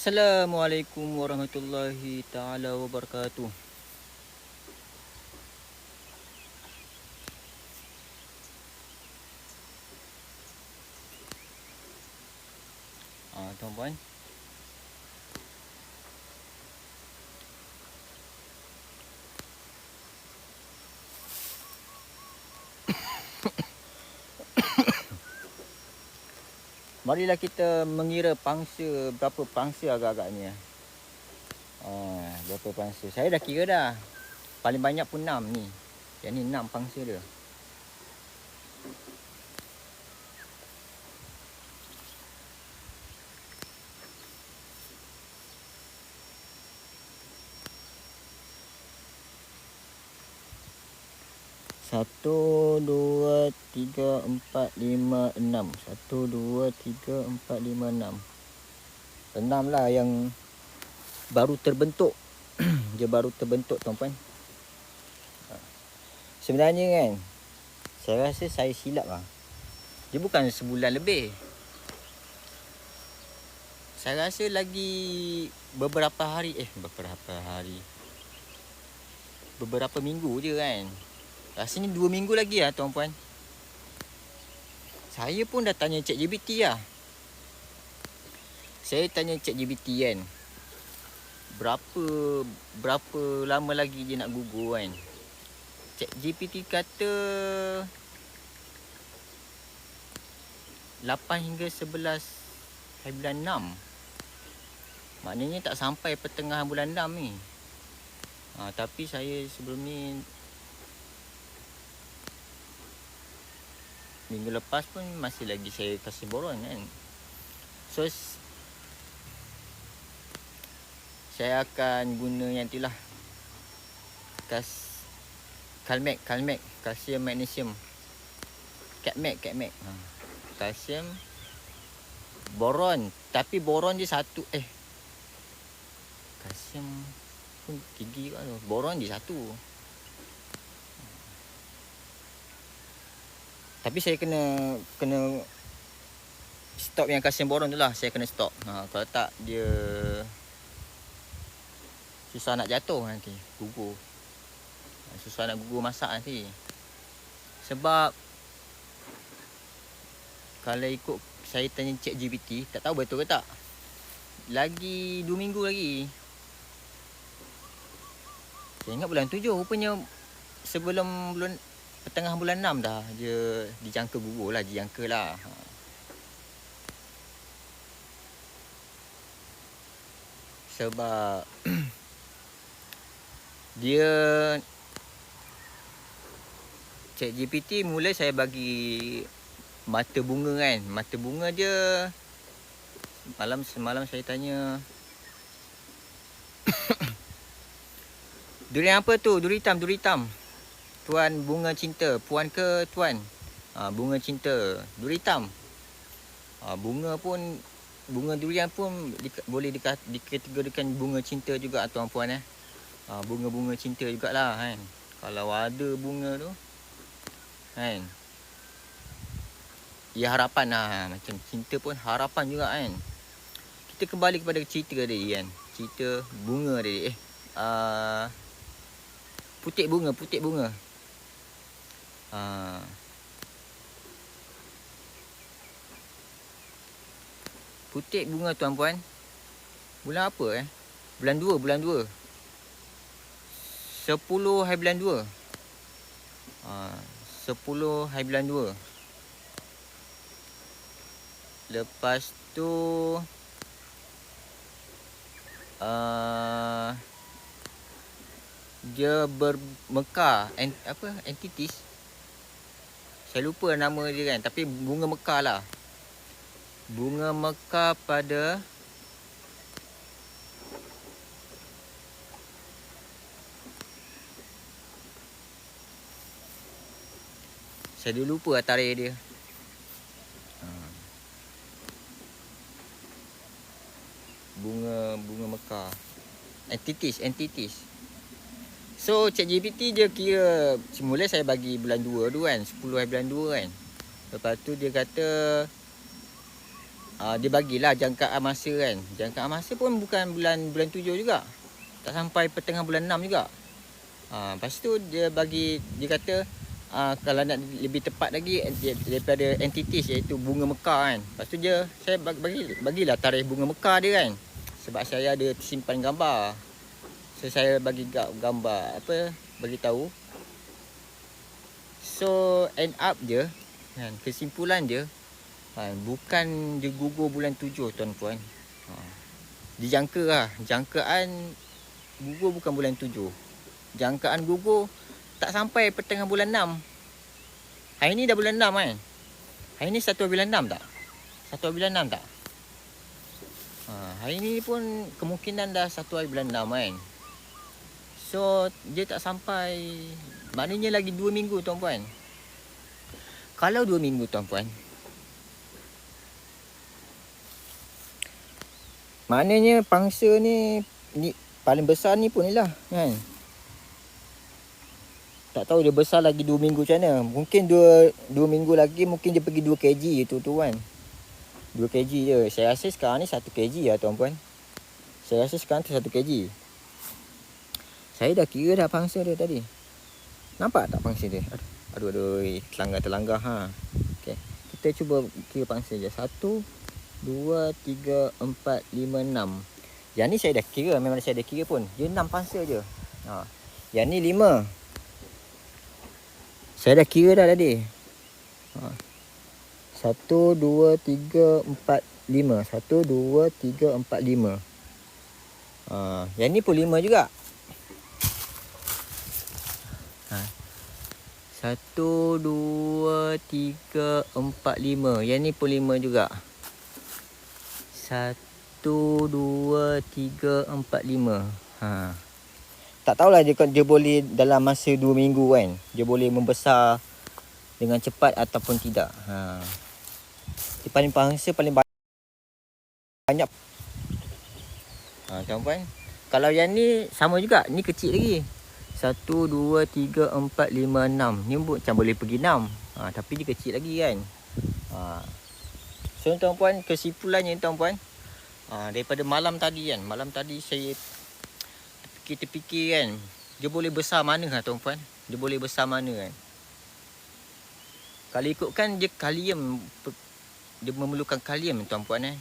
Assalamualaikum warahmatullahi taala wabarakatuh. Tuan-puan, marilah kita mengira pangsa, berapa pangsa agak-agaknya. Berapa pangsa? Saya dah kira dah. Paling banyak pun 6 ni. Yang ni 6 pangsa dia. Satu, dua, tiga, empat, lima, enam. 1, 2, 3, 4, 5, 6. 6 lah yang baru terbentuk. Dia baru terbentuk, tuan-puan. Sebenarnya kan, saya rasa saya silap lah. Dia bukan sebulan lebih. Saya rasa lagi beberapa minggu je kan. Rasanya 2 minggu lagi lah, tuan-puan. Saya pun dah tanya ChatGPT lah. Saya tanya ChatGPT kan, berapa lama lagi dia nak gugur kan. ChatGPT kata 8 hingga 11 hari bulan 6. Maknanya tak sampai pertengahan bulan 6 ni. Tapi saya sebelum ni, minggu lepas pun masih lagi saya kasih boron kan. So saya akan guna yang tu lah, Calmec, kalsium magnesium, Catmac, kalsium, boron. Tapi boron dia satu, kalsium pun 3 kan, boron dia 1. Tapi saya kena stop yang kalsium boron tu lah. Saya kena stop. Kalau tak dia susah nak jatuh nanti, gugur. Susah nak gugur masak nanti. Sebab kalau ikut saya tanya ChatGPT, tak tahu betul ke tak, lagi 2 minggu lagi. Saya ingat bulan 7 rupanya, sebelum pertengahan bulan 6 dah dia dijangka gugur lah, Sebab dia ChatGPT mula saya bagi mata bunga kan. Mata bunga dia semalam saya tanya durian apa tu? Duri hitam. Tuan bunga cinta. Puan ke tuan? Bunga cinta. Duri hitam. Bunga durian pun boleh dikategorikan bunga cinta juga, tuan-puan. Bunga-bunga cinta jugalah kan. Kalau ada bunga tu kan, ya harapan lah. Macam cinta pun harapan juga kan. Kita kembali kepada cerita tadi kan. Cerita bunga tadi. Putik bunga. Putik bunga, tuan-puan. Bulan apa Bulan 2. 10 hari bulan 2. 10 hari bulan 2. Lepas tu dia bermekar, entities. Saya lupa nama dia kan, tapi bunga mekar lah. Bunga mekar pada saya dah lupa tarikh dia. Bunga mekar. Entities. So ChatGPT dia kira, semula saya bagi bulan 2 tu kan, 10 hari bulan 2 kan. Lepas tu dia kata dia bagilah jangkaan masa kan. Jangkaan masa pun bukan bulan 7 juga. Tak sampai pertengahan bulan 6 juga. Lepas tu dia kata kalau nak lebih tepat lagi daripada entities iaitu bunga mekar kan. Lepas tu saya bagilah tarikh bunga mekar dia kan. Sebab saya ada simpan gambar. So saya bagi gambar bagi tahu. So end up je kan, kesimpulan je bukan dia gugur bulan 7 tuan-puan. Dijangka lah. Jangkaan gugur bukan bulan 7. Jangkaan gugur tak sampai pertengahan bulan 6. Hari ni dah bulan 6 kan. Hari ni 1 bulan 6 tak? 1 bulan 6 tak? Hari ni pun kemungkinan dah 1 bulan 6 kan. So dia tak sampai. Maknanya lagi 2 minggu tuan-puan. Kalau 2 minggu tuan-puan, maknanya pangsa ni paling besar ni pun ni lah kan. Tak tahu dia besar lagi 2 minggu macam mana. Mungkin 2 minggu lagi mungkin dia pergi 2 kg tu kan. 2 kg je. Saya rasa sekarang ni 1 kg lah tuan-puan. Saya rasa sekarang tu 1 kg. Saya dah kira dah pangsa dia tadi. Nampak tak pangsa dia? Aduh, terlanggar ha. Okay. Kita cuba kira pangsa je. 1, 2, 3, 4, 5, 6. Yang ni saya dah kira. Memang saya dah kira pun. Dia 6 pangsa je. Yang ni 5. Saya dah kira dah tadi. 1, 2, 3, 4, 5. 1, 2, 3, 4, 5. Yang ni pun 5 juga. 1, 2, 3, 4, 5. Yang ni pun 5 juga. 1, 2, 3, 4, 5. Tak tahulah dia boleh dalam masa 2 minggu kan. Dia boleh membesar dengan cepat ataupun tidak. Dia paling pangsa paling banyak. Tuan-puan. Kalau yang ni sama juga. Ni kecil lagi. 1, 2, 3, 4, 5, 6. Ni macam boleh pergi 6. Tapi dia kecil lagi kan. So tuan-puan, kesimpulannya tuan-puan, daripada malam tadi kan. Malam tadi saya terfikir kan. Dia boleh besar mana lah tuan-puan. Dia boleh besar mana kan. Kalau ikutkan dia kalium. Dia memerlukan kalium tuan-puan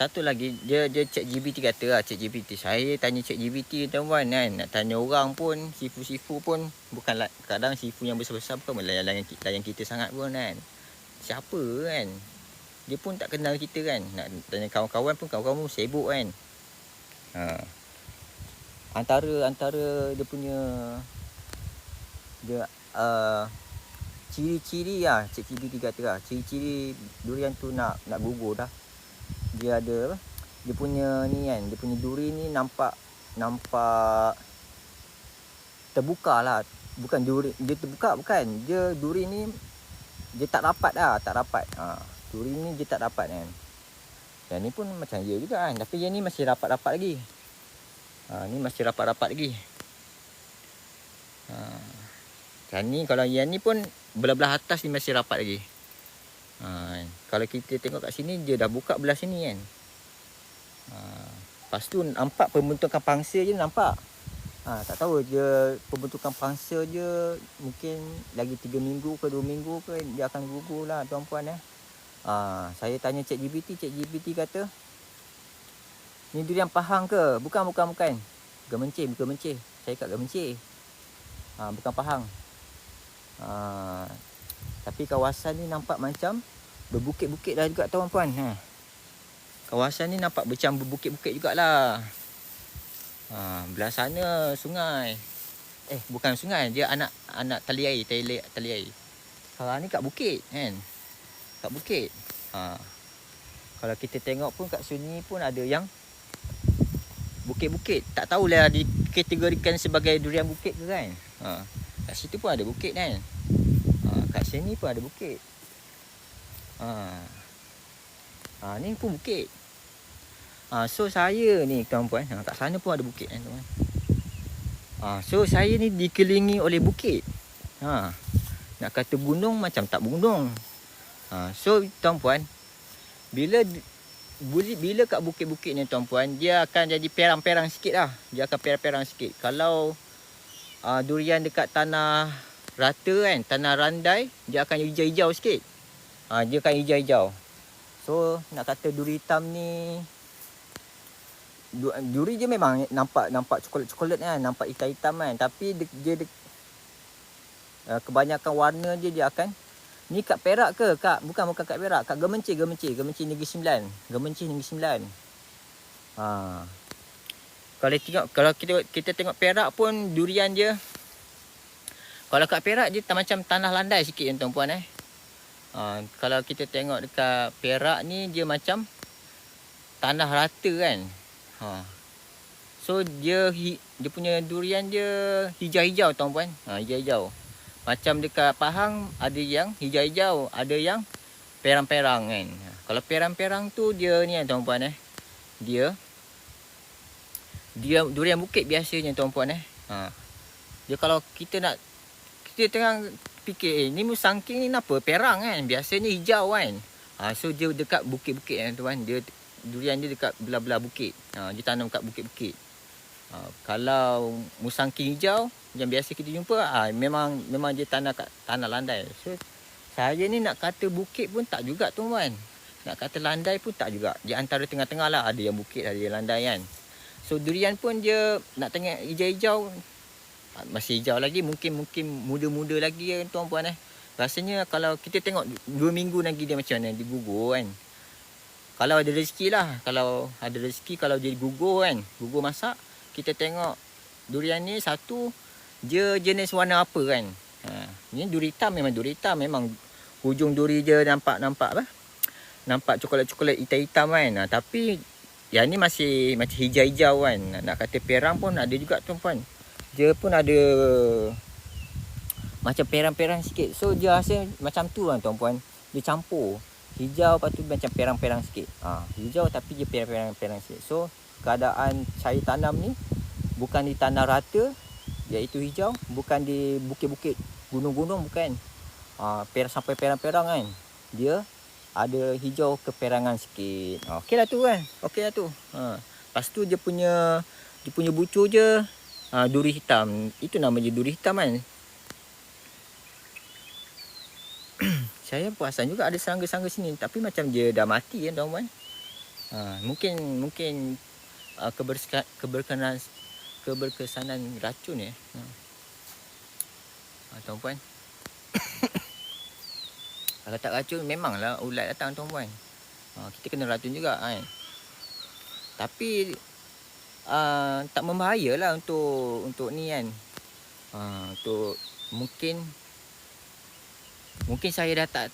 Satu lagi, dia ChatGPT kata lah, ChatGPT. Saya tanya ChatGPT tuan-tuan kan. Nak tanya orang pun, sifu-sifu pun. Bukan kadang sifu yang besar-besar bukan layan kita sangat pun kan. Siapa kan. Dia pun tak kenal kita kan. Nak tanya kawan-kawan pun sibuk kan. Antara dia punya ciri-ciri lah ChatGPT kata lah. Ciri-ciri durian tu nak gugur dah. Dia ada dia punya ni kan, dia punya duri ni nampak terbuka lah. Bukan duri dia terbuka, bukan. Dia duri ni dia tak rapat lah, tak rapat. Duri ni dia tak rapat kan. Yang ni pun macam dia juga kan, tapi yang ni masih rapat-rapat lagi. Ni masih rapat-rapat lagi. Yang ni kalau yang ni pun belah-belah atas ni masih rapat lagi. Kalau kita tengok kat sini, dia dah buka belah sini kan. Lepas tu nampak pembentukan pangsa je nampak. Tak tahu dia pembentukan pangsa je mungkin lagi 3 minggu ke 2 minggu ke dia akan gugur lah tuan-puan Saya tanya ChatGPT kata, ni durian Pahang ke? Bukan. Gemencih. Saya kat Gemencih. Bukan Pahang. Tapi kawasan ni nampak macam berbukit-bukit dah juga tuan-puan. Kawasan ni nampak macam berbukit-bukit jugalah. Belah sana sungai. Bukan sungai, dia anak tali air. Sekarang ni kat bukit kan. Kat bukit. Kalau kita tengok pun kat sini pun ada yang bukit-bukit. Tak tahulah dikategorikan sebagai durian bukit ke kan. Kat situ pun ada bukit kan. Kat sini pun ada bukit. Ni pun bukit. So saya ni tuan-puan, kat sana pun ada bukit kan tuan. So saya ni dikelilingi oleh bukit. Nak kata gunung macam tak gunung. So tuan-puan, bila kat bukit-bukit ni tuan-puan, dia akan jadi perang-perang sikit lah. Dia akan perang-perang sikit. Kalau durian dekat tanah rata kan, tanah randai, dia akan hijau-hijau sikit. Dia akan hijau-hijau. So nak kata duri hitam ni, duri je memang nampak coklat-coklat kan, nampak hitam-hitam kan. Tapi kebanyakan warna dia akan. Ni kat Perak ke? Bukan kat Perak, kat Gemencih Negeri Sembilan. Kalau kita tengok Perak pun durian dia, kalau kat Perak dia macam tanah landai sikit kan tuan-puan kalau kita tengok dekat Perak ni dia macam tanah rata kan. So dia punya durian dia hijau-hijau tuan-puan. Hijau-hijau. Macam dekat Pahang ada yang hijau-hijau, ada yang perang-perang kan. Kalau perang-perang tu dia ni kan tuan-puan Dia durian bukit biasanya tuan-puan Dia kalau kita tengah fikir ni musangking ni kenapa perang kan, biasanya hijau kan. So dia dekat bukit-bukit kan tuan. Durian dia dekat belah-belah bukit. Dia tanam kat bukit-bukit. Kalau musangking hijau yang biasa kita jumpa, memang dia tanah kat tanah landai. So saya ni nak kata bukit pun tak juga tuan-tuan. Nak kata landai pun tak juga. Dia antara tengah-tengah lah. Ada yang bukit, ada yang landai kan. So durian pun dia nak tengok hijau-hijau, masih hijau lagi, mungkin muda-muda lagi kan tuan-puan Rasanya kalau kita tengok 2 minggu lagi dia macam mana, dia gugur kan. Kalau ada rezeki lah, kalau dia gugur kan, gugur masak, kita tengok durian ni satu, dia jenis warna apa kan. Ni duri hitam, memang hujung duri dia nampak coklat-coklat hitam-hitam kan. Tapi yang ni masih hijau-hijau kan. Nak kata perang pun ada juga tuan-puan. Dia pun ada macam perang-perang sikit. So dia rasa macam tu kan tuan-puan. Dia campur hijau, lepas tu macam perang-perang sikit. Hijau tapi dia perang-perang sikit. So keadaan saya tanam ni bukan di tanah rata iaitu hijau, bukan di bukit-bukit gunung-gunung, bukan. Sampai perang-perang kan. Dia ada hijau keperangan sikit. Okey lah tu kan. Lepas tu dia punya bucu je duri hitam. Itu nama je duri hitam kan. Saya perasan juga ada serangga-serangga sini, tapi macam dia dah mati kan tuan-tuan. Mungkin keberkesanan racun tuan-puan. Kalau tak racun memanglah ulat datang tuan-puan. Kita kena racun juga kan. Tapi tak membahayalah untuk ni kan. Untuk mungkin saya dah tak,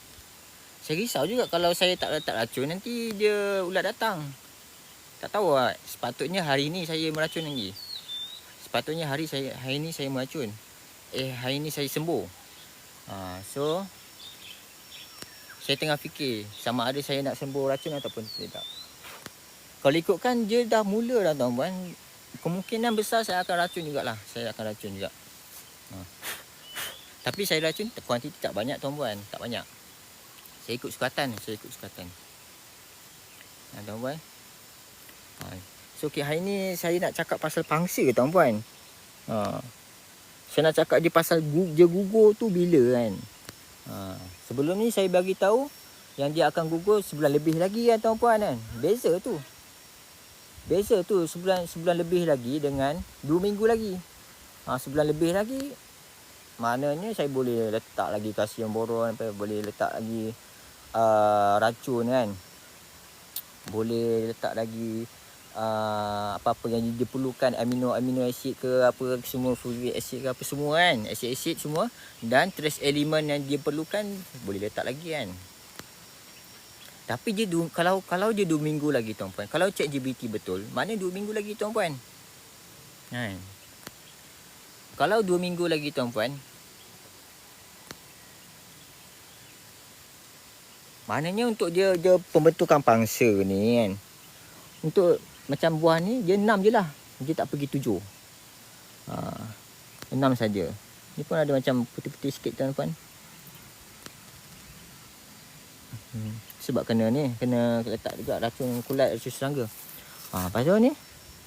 saya risau juga kalau saya tak letak racun nanti dia ulat datang. Tak tahu lah. Sepatutnya hari ni saya meracun lagi. Sepatutnya hari ni saya meracun. Hari ni saya sembuh. So saya tengah fikir sama ada saya nak sembuh racun ataupun tidak. Kalau ikutkan dia dah mula dah tuan-tuan, kemungkinan besar saya akan racun jugalah. Tapi saya racun kuantiti tak banyak tuan-tuan, tak banyak. Saya ikut sukatan. Tuan-tuan. So hari ni saya nak cakap pasal pangsa tuan-tuan. Saya nak cakap dia pasal dia gugur tu bila kan. Sebelum ni saya bagi tahu yang dia akan gugur sebulan lebih lagi kan tuan-puan kan. Beza tu sebulan lebih lagi dengan 2 minggu lagi. Sebulan lebih lagi maknanya saya boleh letak lagi kalsium boron, boleh letak lagi racun kan. Boleh letak lagi apa-apa yang diperlukan, amino acid ke apa semua, folic acid ke apa semua kan, acid semua, dan trace element yang dia perlukan boleh letak lagi kan. Tapi dia kalau dia 2 minggu lagi tuan-puan, kalau ChatGPT betul, maknanya 2 minggu lagi tuan-puan kan. Kalau 2 minggu lagi tuan-puan, maknanya untuk dia pembentukan pangsa ni kan, untuk macam buah ni dia 6 je lah, dia tak pergi 7. 6 saja. Ni pun ada macam putih-putih sikit tuan-tuan. Sebab kena letak juga racun kulat, racun serangga. Lepas tu ni,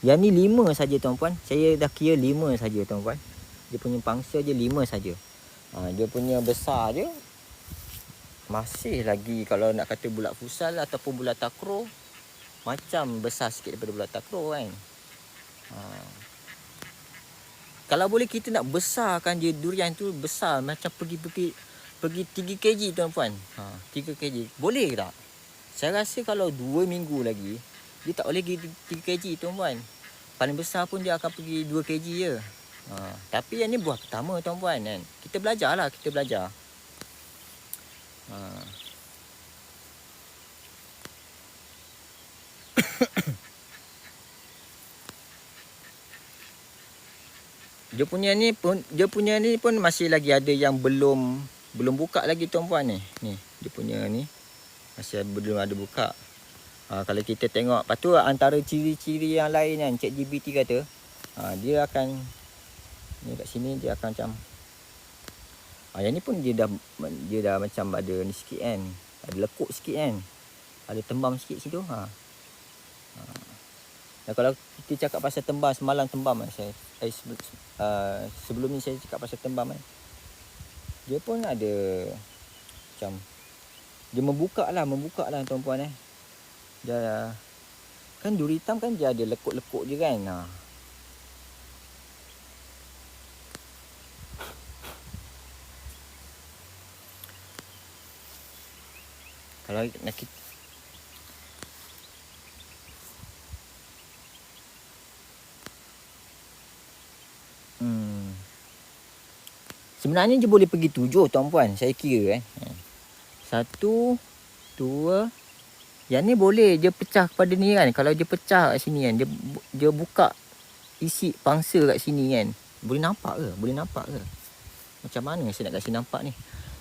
yang ni 5 saja tuan-puan. Saya dah kira 5 saja tuan-puan. Dia punya pangsa je 5 saja. Dia punya besar je masih lagi, kalau nak kata bulat fusal ataupun bulat takraw, macam besar sikit daripada bulat takraw kan. Kalau boleh kita nak besarkan je durian tu besar macam pergi 3 kg tuan-puan. 3 kg. Boleh tak? Saya rasa kalau 2 minggu lagi dia tak boleh pergi 3 kg tuan-puan. Paling besar pun dia akan pergi 2 kg je. Tapi yang ni buah pertama tuan-puan kan. Kita belajar. Dia punya ni pun masih lagi ada yang belum buka lagi tuan-puan ni. Ni dia punya ni masih belum ada buka. Kalau kita tengok, lepas tu antara ciri-ciri yang lain kan ChatGPT kata, dia akan ni kat sini dia akan macam yang ni pun dia dah macam ada ni sikit kan. Ada lekuk sikit kan. Ada tembam sikit situ. Dan kalau kita cakap pasal tembam, semalam tembam kan sebelum ni saya cakap pasal tembam kan. Dia pun ada macam dia membuka lah tuan-puan Dia kan duri hitam kan dia ada lekuk-lekuk je kan. Kalau nak kita sebenarnya dia boleh pergi 7 tuan-puan. Saya kira 1, 2. Yang ni boleh dia pecah kepada ni kan. Kalau dia pecah kat sini kan, dia buka isi pangsa kat sini kan. Boleh nampak ke? Macam mana saya nak kasi nampak ni?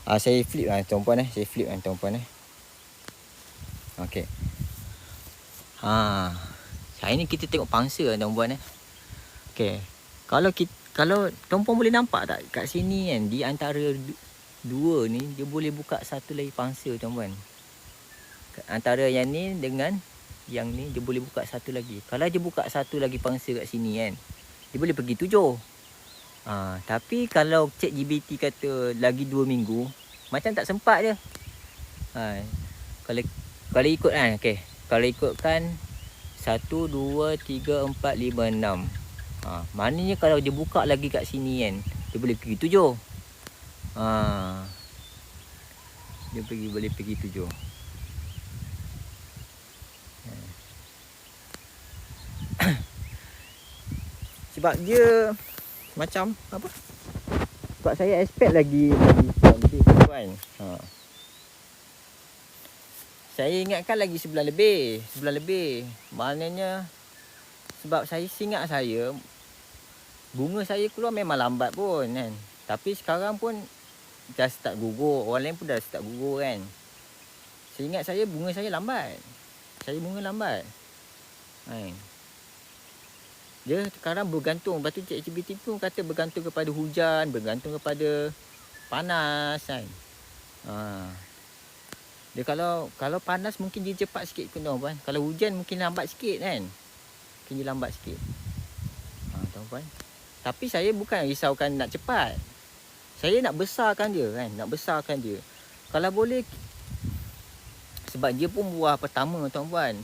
Saya flip tuan-puan tuan-puan Okey. Hari ni kita tengok pangsa tuan-puan Okey. Kalau tuan-puan boleh nampak tak kat sini kan, di antara dua ni dia boleh buka satu lagi pangsa tuan-puan. Antara yang ni dengan yang ni dia boleh buka satu lagi. Kalau dia buka satu lagi pangsa kat sini kan, dia boleh pergi 7. Tapi kalau ChatGPT kata lagi 2 minggu, macam tak sempat je. Kalau ikut kan, okey. Kalau ikutkan 1, 2, 3, 4, 5, 6. Maknanya kalau dia buka lagi kat sini kan, dia boleh pergi 7. Dia boleh pergi 7. Sebab dia macam apa? Sebab saya expect lagi lebih kan. Saya ingatkan lagi sebulan lebih. Maknanya sebab saya ingat bunga saya keluar memang lambat pun kan. Tapi sekarang pun dah start gugur. Orang lain pun dah start gugur kan. Saya ingat bunga saya lambat. Bunga lambat. Kan. Dia sekarang bergantung. Lepas tu ChatGPT tu kata bergantung kepada hujan, bergantung kepada panas kan. Dia kalau panas mungkin dia cepat sikit pun tuan-puan. Kalau hujan mungkin lambat sikit kan. Tuan-puan. Tapi saya bukan risaukan nak cepat. Saya nak besarkan dia kan. Kalau boleh, sebab dia pun buah pertama tuan-puan.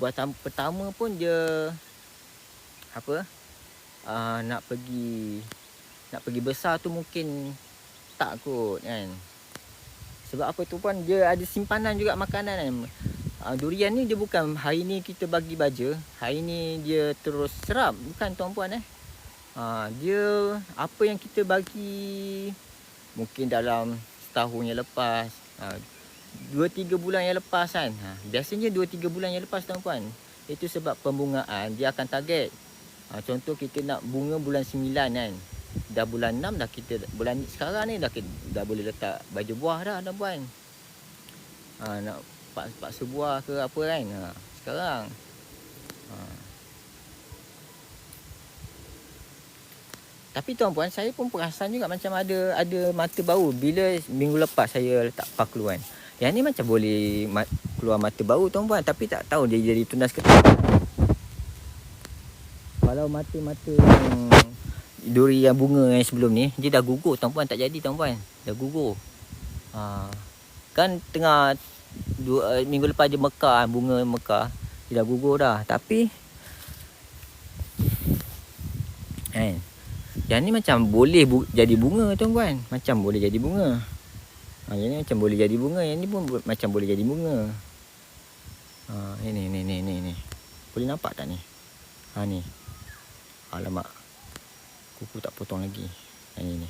Buah pertama pun dia nak pergi besar tu mungkin tak kot kan. Sebab apa tu pun dia ada simpanan juga makanan kan. Durian ni dia bukan hari ni kita bagi baja, hari ni dia terus serap, bukan tuan-puan dia apa yang kita bagi mungkin dalam setahun yang lepas, 2-3 bulan yang lepas kan. Biasanya 2-3 bulan yang lepas tuan-puan. Itu sebab pembungaan dia akan target. Contoh kita nak bunga bulan 9 kan. Dah bulan 6 dah kita bulan sekarang ni dah boleh letak baju buah dah tuan-puan. Nak paksa buah ke apa kan. Sekarang. Tapi tuan-puan, saya pun perasan juga macam ada mata bau bila minggu lepas saya letak paku kan. Yang ni macam boleh keluar mata bau tuan-puan, tapi tak tahu dia jadi tunas ke tak. Kalau mata-mata yang duri yang bunga yang sebelum ni, dia dah gugur tuan-puan, tak jadi tuan-puan. Dah gugur. Kan tengah minggu lepas dia mekar, bunga mekar, dia dah gugur dah. Tapi yang ni macam boleh jadi bunga tuan-puan. Macam boleh jadi bunga. Yang ni macam boleh jadi bunga. Yang ni pun macam boleh jadi bunga. Ni. Boleh nampak tak ni? Ni. Alamak. Kuku tak potong lagi. Yang ni.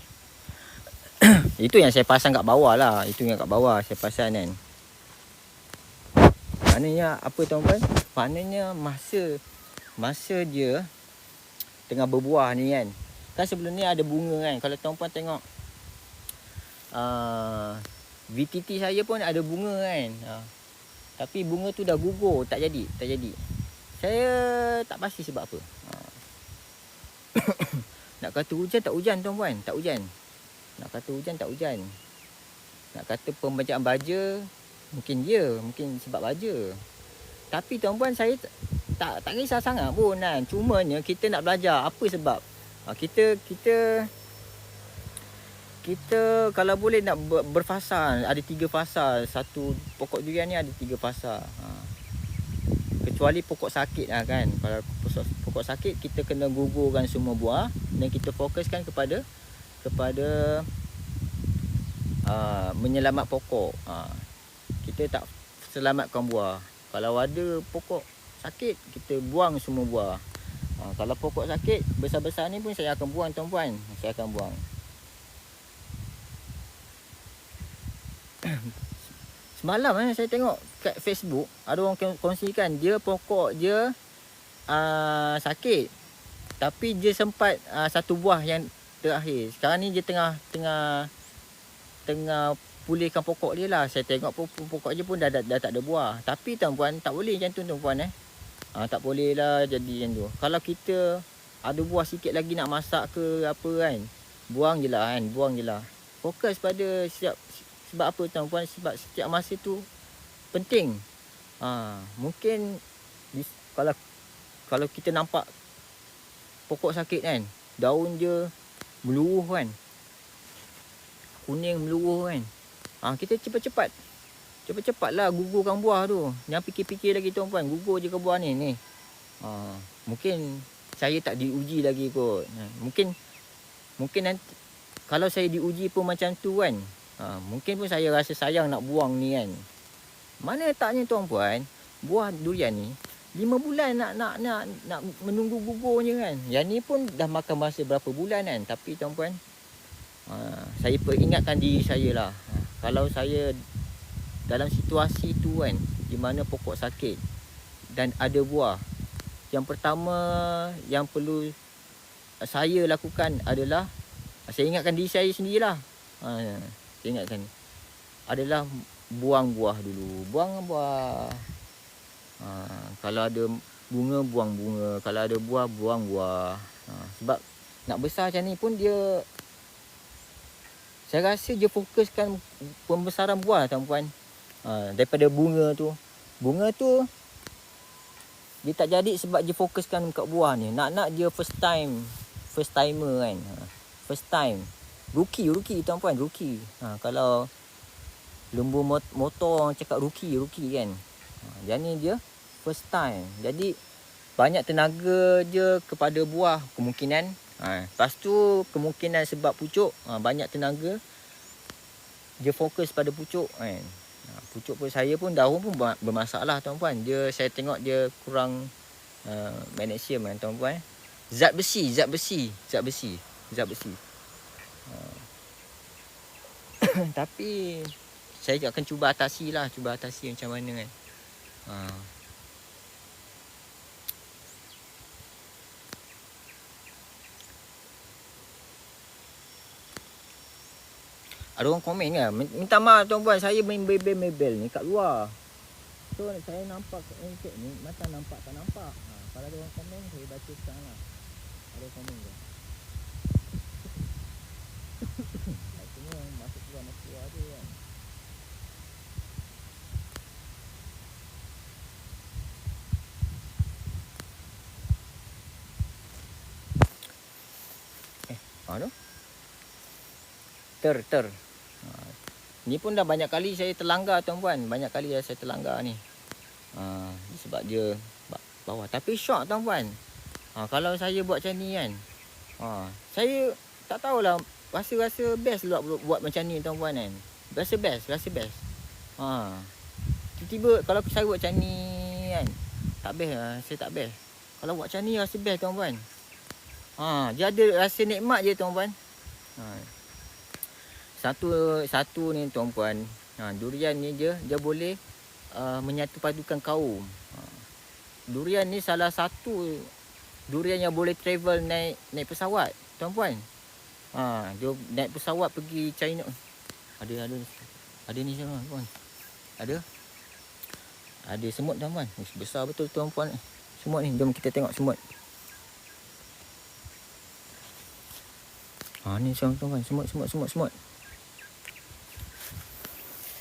Itu yang saya pasang kat bawah lah. Itu yang kat bawah saya pasang kan. Maknanya apa tuan-puan? Maknanya masa dia tengah berbuah ni kan. Kan sebelum ni ada bunga kan. Kalau tuan-puan tengok VTT saya pun ada bunga kan. Tapi bunga tu dah gugur. Tak jadi. Saya tak pasti sebab apa. Nak kata hujan tak hujan tuan-puan. Tak hujan. Nak kata hujan tak hujan. Nak kata pembacaan baja, mungkin ya. Mungkin sebab baja. Tapi tuan-puan, saya tak kisah sangat pun kan. Cumanya kita nak belajar apa sebab. Kita kalau boleh nak berfasal. Ada 3 fasal. Satu pokok durian ni ada 3 fasal. Kecuali pokok sakit lah kan. Kalau pokok sakit, kita kena gugurkan semua buah. Dan kita fokuskan kepada menyelamat pokok. Kita tak selamatkan buah. Kalau ada pokok sakit, kita buang semua buah. Kalau pokok sakit besar-besar ni pun saya akan buang tuan-puan. Saya akan buang. Semalam saya tengok kat Facebook, ada orang kongsikan dia pokok dia sakit. Tapi dia sempat satu buah yang terakhir. Sekarang ni dia tengah pulihkan pokok dia lah. Saya tengok pokok dia pun dah tak ada buah. Tapi tuan-puan, tak boleh macam tu tuan-puan tak boleh lah jadi macam tu. Kalau kita ada buah sikit lagi nak masak ke apa kan, buang je lah. Fokus pada sebab apa tuan-puan? Sebab setiap masa tu penting. Mungkin kalau kita nampak pokok sakit kan, daun dia meluruh kan, kuning meluruh kan, kita cepatlah gugurkan buah tu. Jangan fikir-fikir lagi tuan-puan, gugur je ke buah ni. Mungkin saya tak diuji lagi kot. Mungkin nanti kalau saya diuji pun macam tu kan, mungkin pun saya rasa sayang nak buang ni kan. Mana taknya tuan-puan, buah durian ni 5 bulan nak menunggu gugurnya kan. Yang ni pun dah makan masa berapa bulan kan. Tapi tuan-puan, saya peringatkan diri saya lah. Kalau saya dalam situasi tu kan, di mana pokok sakit dan ada buah, yang pertama yang perlu saya lakukan adalah, saya ingatkan diri saya sendirilah. Saya ingatkan adalah buang buah dulu. Buang buah. Kalau ada bunga, buang bunga. Kalau ada buah, buang buah. Sebab nak besar macam ni pun dia, saya rasa dia fokuskan pembesaran buah tuan-puan. Daripada bunga tu dia tak jadi sebab dia fokuskan kat buah ni. Nak dia first timer kan. First time. Rookie tuan-puan, rookie. Kalau lembu motor orang cakap rookie kan. Yang ni dia first time. Jadi banyak tenaga je kepada buah kemungkinan. Lepas tu kemungkinan sebab pucuk, banyak tenaga dia fokus pada pucuk kan. Pucuk pun saya pun daun pun bermasalah tuan-puan. Saya tengok dia kurang magnesium kan tuan-puan. Zat besi. Tapi saya akan cuba atasi macam mana kan. Ada orang komen kan, minta maaf tuan-puan, saya main mebel ni kat luar. So saya nampak handset ni macam nampak tak nampak. Kalau ada orang komen, saya baca sekarang lah. Ada komen ke? Maksudnya masuk keluar dia kan. Tu. Ter. Ni pun dah banyak kali saya terlanggar tuan-puan. Banyak kali dah saya terlanggar ni. Sebab dia bawah. Tapi syok tuan-puan. Kalau saya buat macam ni kan. Saya tak tahulah. Rasa best lah buat macam ni tuan-puan kan. Rasa best. Tiba-tiba kalau saya buat macam ni kan. Tak best lah. Saya tak best. Kalau buat macam ni rasa best tuan-puan. Dia ada rasa nikmat je tuan-puan. Satu ni tuan-puan. Durian ni dia boleh menyatu padukan kaum. Durian ni salah satu durian yang boleh travel naik pesawat tuan-puan. Dia naik pesawat pergi China. Ada ni tuan-puan. Ada semut tuan-puan. Besar betul tuan-puan. Semut ni, jom kita tengok semut. Ni tuan-puan, semut.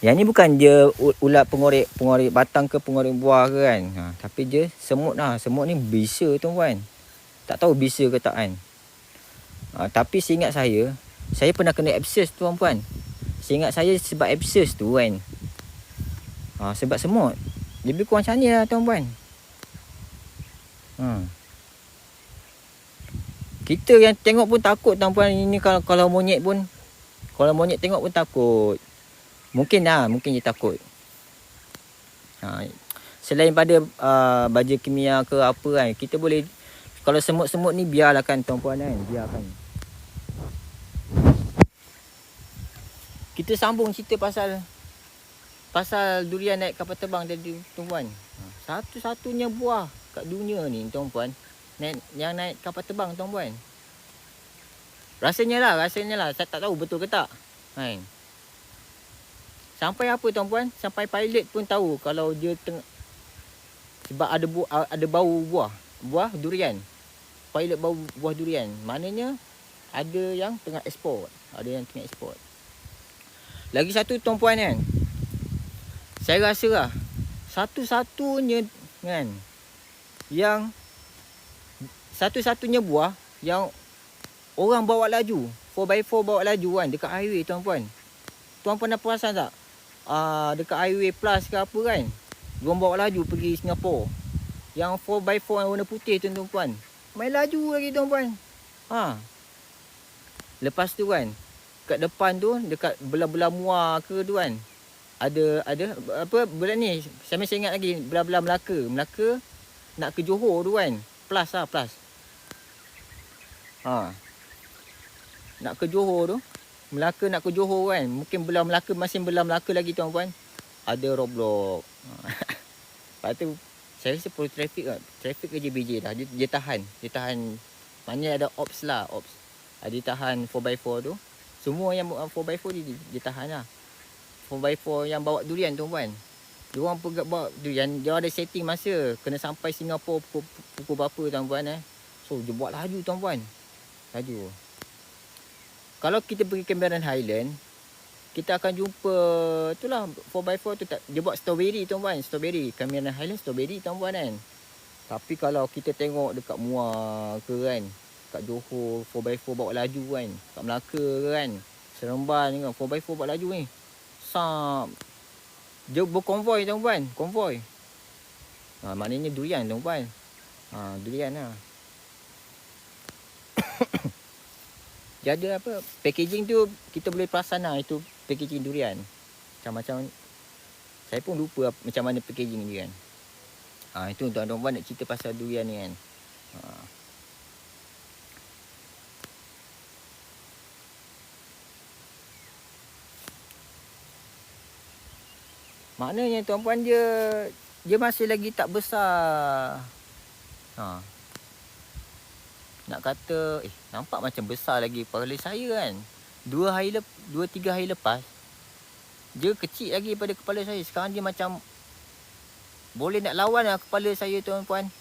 Yang ni bukan dia ulat pengorek batang ke pengorek buah ke kan. Tapi dia semut lah. Semut ni bisa tuan-puan. Tak tahu bisa ke tak kan. Tapi seingat saya pernah kena abscess tuan-puan. Seingat saya sebab abscess tu kan. Sebab semut. Lebih kurang macam ni lah tuan-puan. Kita yang tengok pun takut tuan-puan. Ini kalau monyet pun. Kalau monyet tengok pun takut. Mungkin dia takut. Selain pada baja kimia ke apa kan, kita boleh, kalau semut-semut ni biarlah kan tuan-puan kan, biarkan. Kita sambung cerita pasal durian naik kapal terbang tadi tuan-puan. Satu-satunya buah kat dunia ni tuan-puan yang naik kapal terbang tuan-puan. Rasanya lah, saya tak tahu betul ke tak. Kan? Sampai apa tuan-puan? Sampai pilot pun tahu kalau dia sebab ada bau buah durian. Pilot bau buah durian. Maknanya ada yang tengah ekspor. Lagi satu tuan-puan kan. Saya rasa lah satu-satunya kan yang satu-satunya buah yang orang bawa laju, 4x4 bawa laju kan dekat highway tuan-puan. Tuan-puan dah perasan tak? Dekat highway plus ke apa kan, diorang bawa laju pergi Singapura. Yang 4x4 yang warna putih tu tuan-puan, main laju lagi tuan-puan. Lepas tu kan, kat depan tu, dekat belah-belah Muar ke tu kan, ada apa bulan ni, saya masih ingat lagi, belah-belah Melaka nak ke Johor tu kan, plus. Nak ke Johor tu, Melaka nak ke Johor kan. Mungkin masih belah Melaka lagi tuan-puan. Ada roadblock. Lepas tu saya rasa polis trafik ke JBJ dah. Dia tahan. Maknanya ada ops. Dia tahan 4x4 tu. Semua yang 4x4 dia tahan lah. 4x4 yang bawa durian tuan-puan. Diorang bawa durian, dia ada setting masa kena sampai Singapura pukul berapa tuan-puan. So dia buat laju tuan-puan. Laju. Kalau kita pergi Cameron Highland, kita akan jumpa itulah 4x4 tu, dia buat strawberry tuan-puan. Cameron Highland strawberry tuan-puan kan. Tapi kalau kita tengok dekat Muar ke kan, kat Johor 4x4 bawa laju kan, kat Melaka ke kan, Seremban ni kan 4x4 bawa laju ni. Dia berkonvoi tuan-puan, konvoi. Maknanya durian tuan-puan. Durian lah. Jadi apa, packaging tu kita boleh perasan lah, itu packaging durian. Macam-macam. Saya pun lupa macam mana packaging dia kan. Itu tuan-tuan nak cerita pasal durian ni kan. Maknanya tuan-puan dia masih lagi tak besar. Nak kata nampak macam besar lagi kepala saya kan. 2-3 hari lepas dia kecil lagi pada kepala saya. Sekarang dia macam boleh nak lawan lah kepala saya tuan-puan.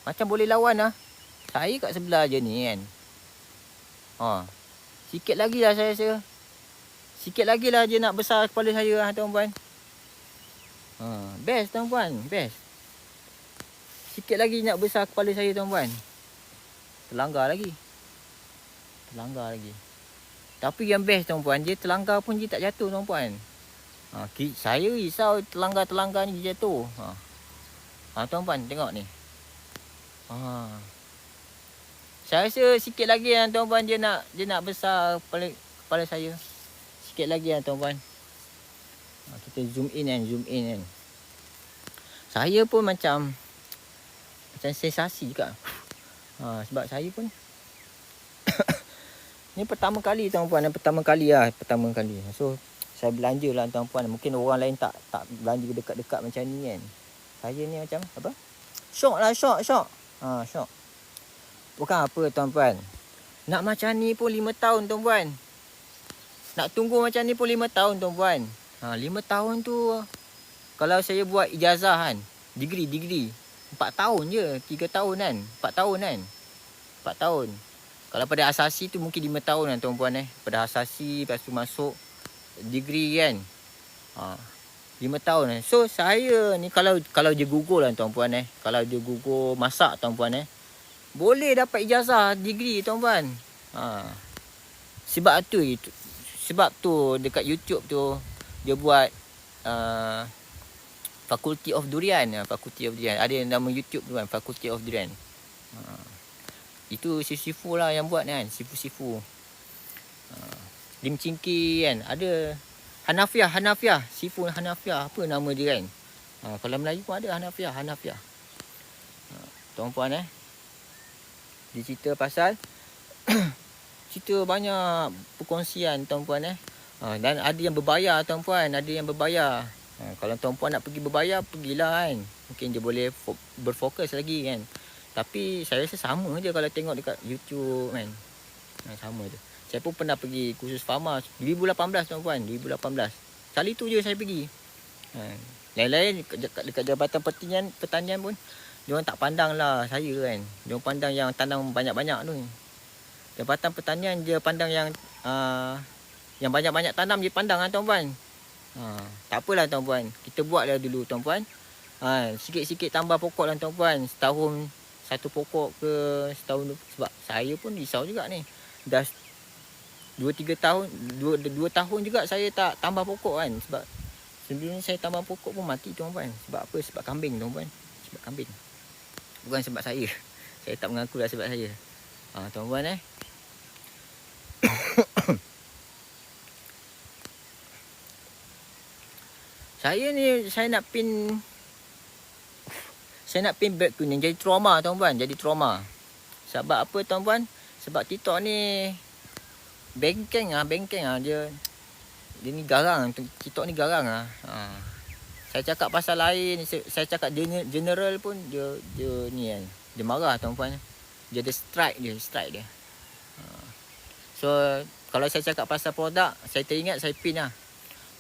Macam boleh lawan lah. Saya kat sebelah je ni kan. Sikit lagi lah saya rasa. Sikit lagi lah dia nak besar kepala saya lah tuan-puan. Best tuan-puan, best. Sikit lagi nak besar kepala saya tuan-puan. Terlanggar lagi. Tapi yang best tuan-puan, dia terlanggar pun dia tak jatuh tuan-puan. Saya risau terlanggar ni dia jatuh. Tuan-puan tengok ni. Saya rasa sikit lagi lah tuan-puan dia nak besar kepala saya. Sikit lagi lah tuan-puan. Kita zoom in kan. Saya pun macam sensasi juga. Sebab saya pun ni pertama kali tuan-puan, pertama kali. So saya belanja lah tuan-puan. Mungkin orang lain tak belanja dekat-dekat macam ni kan. Saya ni macam apa? Syok. Syok. Bukan apa tuan-puan. Nak macam ni pun 5 tahun tuan-puan. Nak tunggu macam ni pun 5 tahun tuan-puan. 5 tahun tu kalau saya buat ijazah kan, degree 4 tahun je, 3 tahun kan, 4 tahun kan. 4 tahun. Kalau pada asasi tu mungkin 5 tahun kan tuan-puan Pada asasi lepas tu masuk degree kan. 5 tahun So saya ni kalau dia gugur lah tuan-puan Kalau dia gugur masak tuan-puan boleh dapat ijazah degree tuan-puan. Sebab tu dekat YouTube tu dia buat Faculty of Durian. Ada yang nama YouTube tu kan, Faculty of Durian. Itu sifu lah yang buat kan, sifu. Lim Cingki kan, ada Hanafiah, sifu Hanafiah, apa nama dia kan. Kalau Melayu pun ada Hanafiah. Tuan-puan dia cerita pasal cerita banyak perkongsian tuan-puan dan ada yang berbayar tuan-puan, kalau tuan-puan nak pergi berbayar, pergilah kan. Mungkin dia boleh berfokus lagi kan. Tapi saya rasa sama je kalau tengok dekat YouTube kan. Sama je. Saya pun pernah pergi kursus farma 2018 tuan-puan, 2018. Kali tu je saya pergi. Lain-lain dekat Jabatan Pertanian pun diorang tak pandang lah saya kan. Diorang pandang yang tanam banyak-banyak tu. Jabatan Pertanian dia pandang yang banyak-banyak tanam dia pandang lah tuan-puan. Tak apalah tuan-puan. Kita buatlah dulu tuan-puan. Sikit-sikit tambah pokok lah tuan-puan. Setahun satu pokok ke setahun. Sebab saya pun risau juga ni. Dah 2-3 tahun 2 tahun juga saya tak tambah pokok kan. Sebab sebelum ni saya tambah pokok pun mati tuan-puan. Sebab apa? Sebab kambing tuan-puan. Sebab kambing. Bukan sebab saya. Saya tak mengaku lah sebab saya. Tuan-puan Saya nak pin back tu ni jadi trauma tuan-puan, Sebab apa tuan-puan? Sebab TikTok ni bengkeng dia ni garang. TikTok ni garang Saya cakap pasal lain, saya cakap general pun dia ni kan. Dia marah tuan-puan. Dia ada strike dia. So kalau saya cakap pasal produk, saya teringat saya pin lah.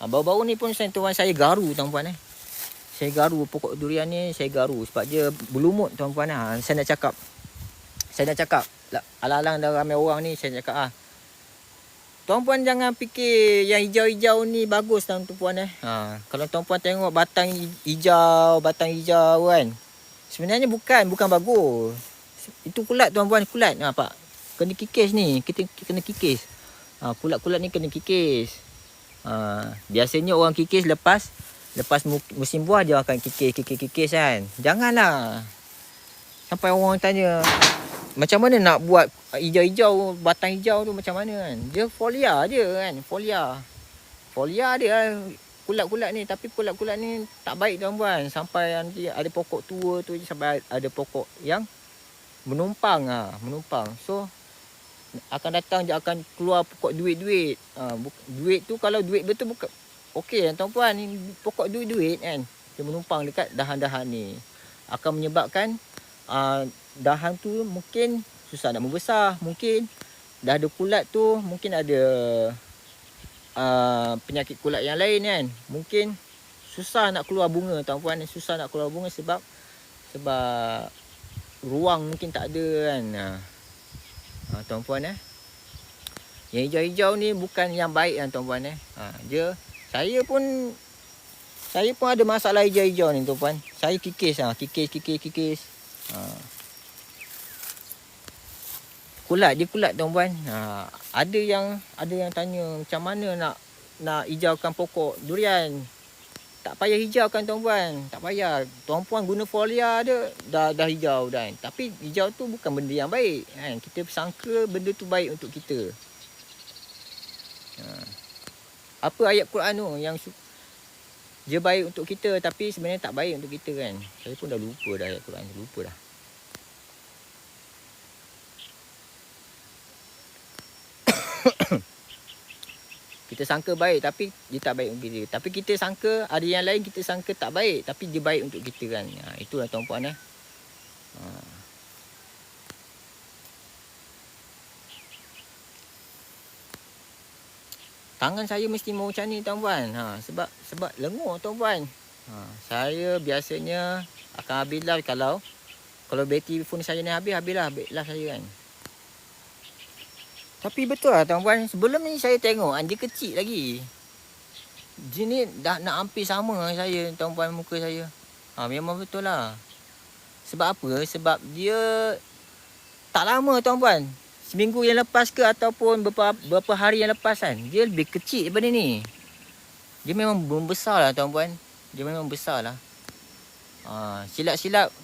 Baru-baru ni pun saya garu tuan-puan Saya garu pokok durian ni, sebab dia berlumut tuan-puan Saya nak cakap alang-alang dah ramai orang ni, saya cakap tuan-puan jangan fikir yang hijau-hijau ni bagus tuan-puan Kalau tuan-puan tengok batang hijau kan, sebenarnya bukan bagus. Itu kulat tuan-puan, nampak? Kena kikis ni, kita kena kikis. Kulat-kulat ni kena kikis. Biasanya orang kikis lepas musim buah dia akan kikis kan. Janganlah sampai orang tanya macam mana nak buat hijau-hijau, batang hijau tu macam mana kan. Dia folia je kan, folia dia kulat-kulat ni. Tapi kulat-kulat ni tak baik tuan-puan. Sampai nanti ada pokok tua tu sampai ada pokok yang menumpang. So akan datang dia akan keluar pokok duit. Duit tu kalau duit betul bukan okey tuan-puan. Ni pokok duit kan, dia menumpang dekat dahan-dahan ni, akan menyebabkan dahan tu mungkin susah nak membesar. Mungkin dah ada kulat tu, mungkin ada penyakit kulat yang lain kan. Mungkin susah nak keluar bunga tuan-puan. Sebab ruang mungkin tak ada kan. Tuan-puan Yang hijau-hijau ni bukan yang baik kan tuan-puan Saya pun ada masalah hijau-hijau ni tuan-puan. Saya kikis Kulat tuan-puan. Ada yang tanya macam mana nak hijaukan pokok durian. Tak payah hijaukan tuan-puan. Tak payah. Tuan-puan guna folia dia dah hijau dah. Tapi hijau tu bukan benda yang baik kan. Kita sangka benda tu baik untuk kita. Apa ayat Quran tu yang dia baik untuk kita tapi sebenarnya tak baik untuk kita kan. Saya pun dah lupa dah ayat Quran tu. Lupa dah. Kita sangka baik tapi dia tak baik untuk kita. Tapi kita sangka ada yang lain kita sangka tak baik tapi dia baik untuk kita kan. Itulah tuan-puan Tangan saya mesti mau macam ni tuan-puan. Sebab lengur tuan-puan. Saya biasanya akan habislah kalau bateri phone saya ni habislah saya kan. Tapi betul lah tuan-puan, sebelum ni saya tengok dia kecil lagi. Dia ni dah nak hampir sama saya tuan-puan muka saya. Memang betul lah. Sebab apa? Sebab dia tak lama tuan-puan. Seminggu yang lepas ke ataupun beberapa hari yang lepas kan. Dia lebih kecil daripada ni. Dia memang membesar lah tuan-puan. Dia memang besar lah. Silap-silap.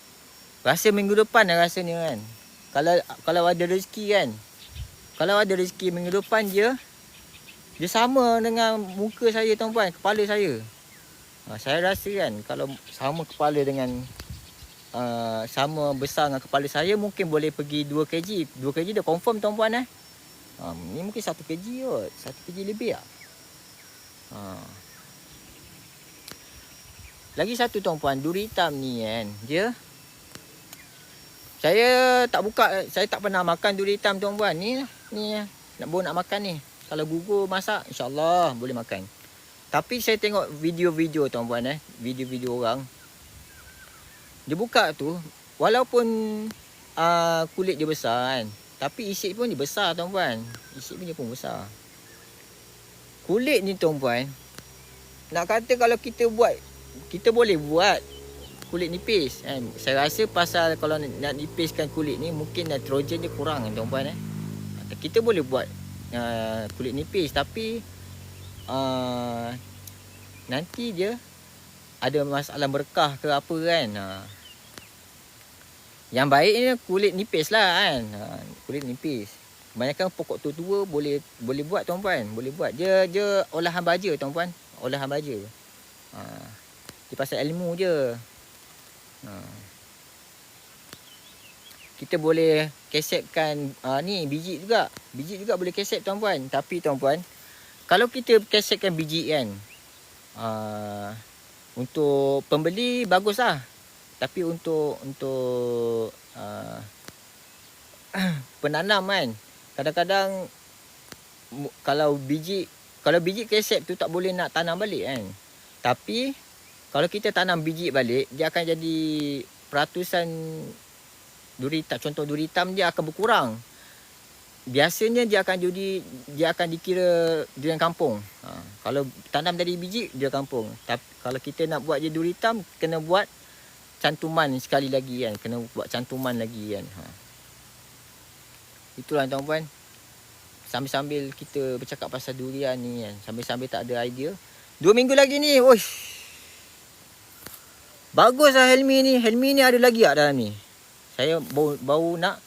Rasa minggu depan dah rasanya kan. Kalau ada rezeki kan. Kalau ada rezeki minggu depan dia sama dengan muka saya tuan-puan, kepala saya. Saya rasa kan kalau sama kepala dengan sama besar dengan kepala saya mungkin boleh pergi 2 kg. 2 kg dah confirm tuan-puan ni mungkin 1 kg kot. 1 kg lebih lah. Lagi satu tuan-puan, duri hitam ni kan. Saya tak pernah makan duri hitam tuan-puan. Ni nak makan ni. Kalau gugur masak insya-Allah boleh makan. Tapi saya tengok video-video tuan-puan video-video orang. Dia buka tu walaupun kulit dia besar kan, tapi isi pun dia besar tuan-puan. Isi pun dia pun besar. Kulit ni tuan-puan, nak kata kalau kita boleh buat kulit nipis kan. Saya rasa pasal kalau nak nipiskan kulit ni mungkin nitrogen dia kurang kan tuan-puan Kita boleh buat kulit nipis tapi nanti dia ada masalah berkah ke apa kan. Yang baik ni kulit nipis lah kan. Kulit nipis. Kebanyakan pokok tua-tua boleh buat tuan-puan. Boleh buat. Dia olahan baja tuan-puan. Olahan baja. Dia pasal ilmu je. Kita boleh kesepkan biji juga. Biji juga boleh kesep tuan-puan. Tapi tuan-puan, kalau kita kesepkan biji kan, untuk pembeli bagus lah. Tapi untuk penanam kan, kadang-kadang kalau biji kesep tu tak boleh nak tanam balik kan. Tapi kalau kita tanam biji balik, dia akan jadi peratusan contoh duri hitam dia akan berkurang. Biasanya dia akan dikira durian kampung. Kalau tanam dari biji dia kampung. Tapi kalau kita nak buat je duri hitam, kena buat cantuman sekali lagi kan. Kena buat cantuman lagi kan. Itulah tuan-puan. Sambil-sambil kita bercakap pasal durian ni kan. Sambil-sambil tak ada idea. 2 minggu lagi ni. Uish. Bagus lah Helmi ni. Helmi ni ada lagi tak dalam ni? Saya baru nak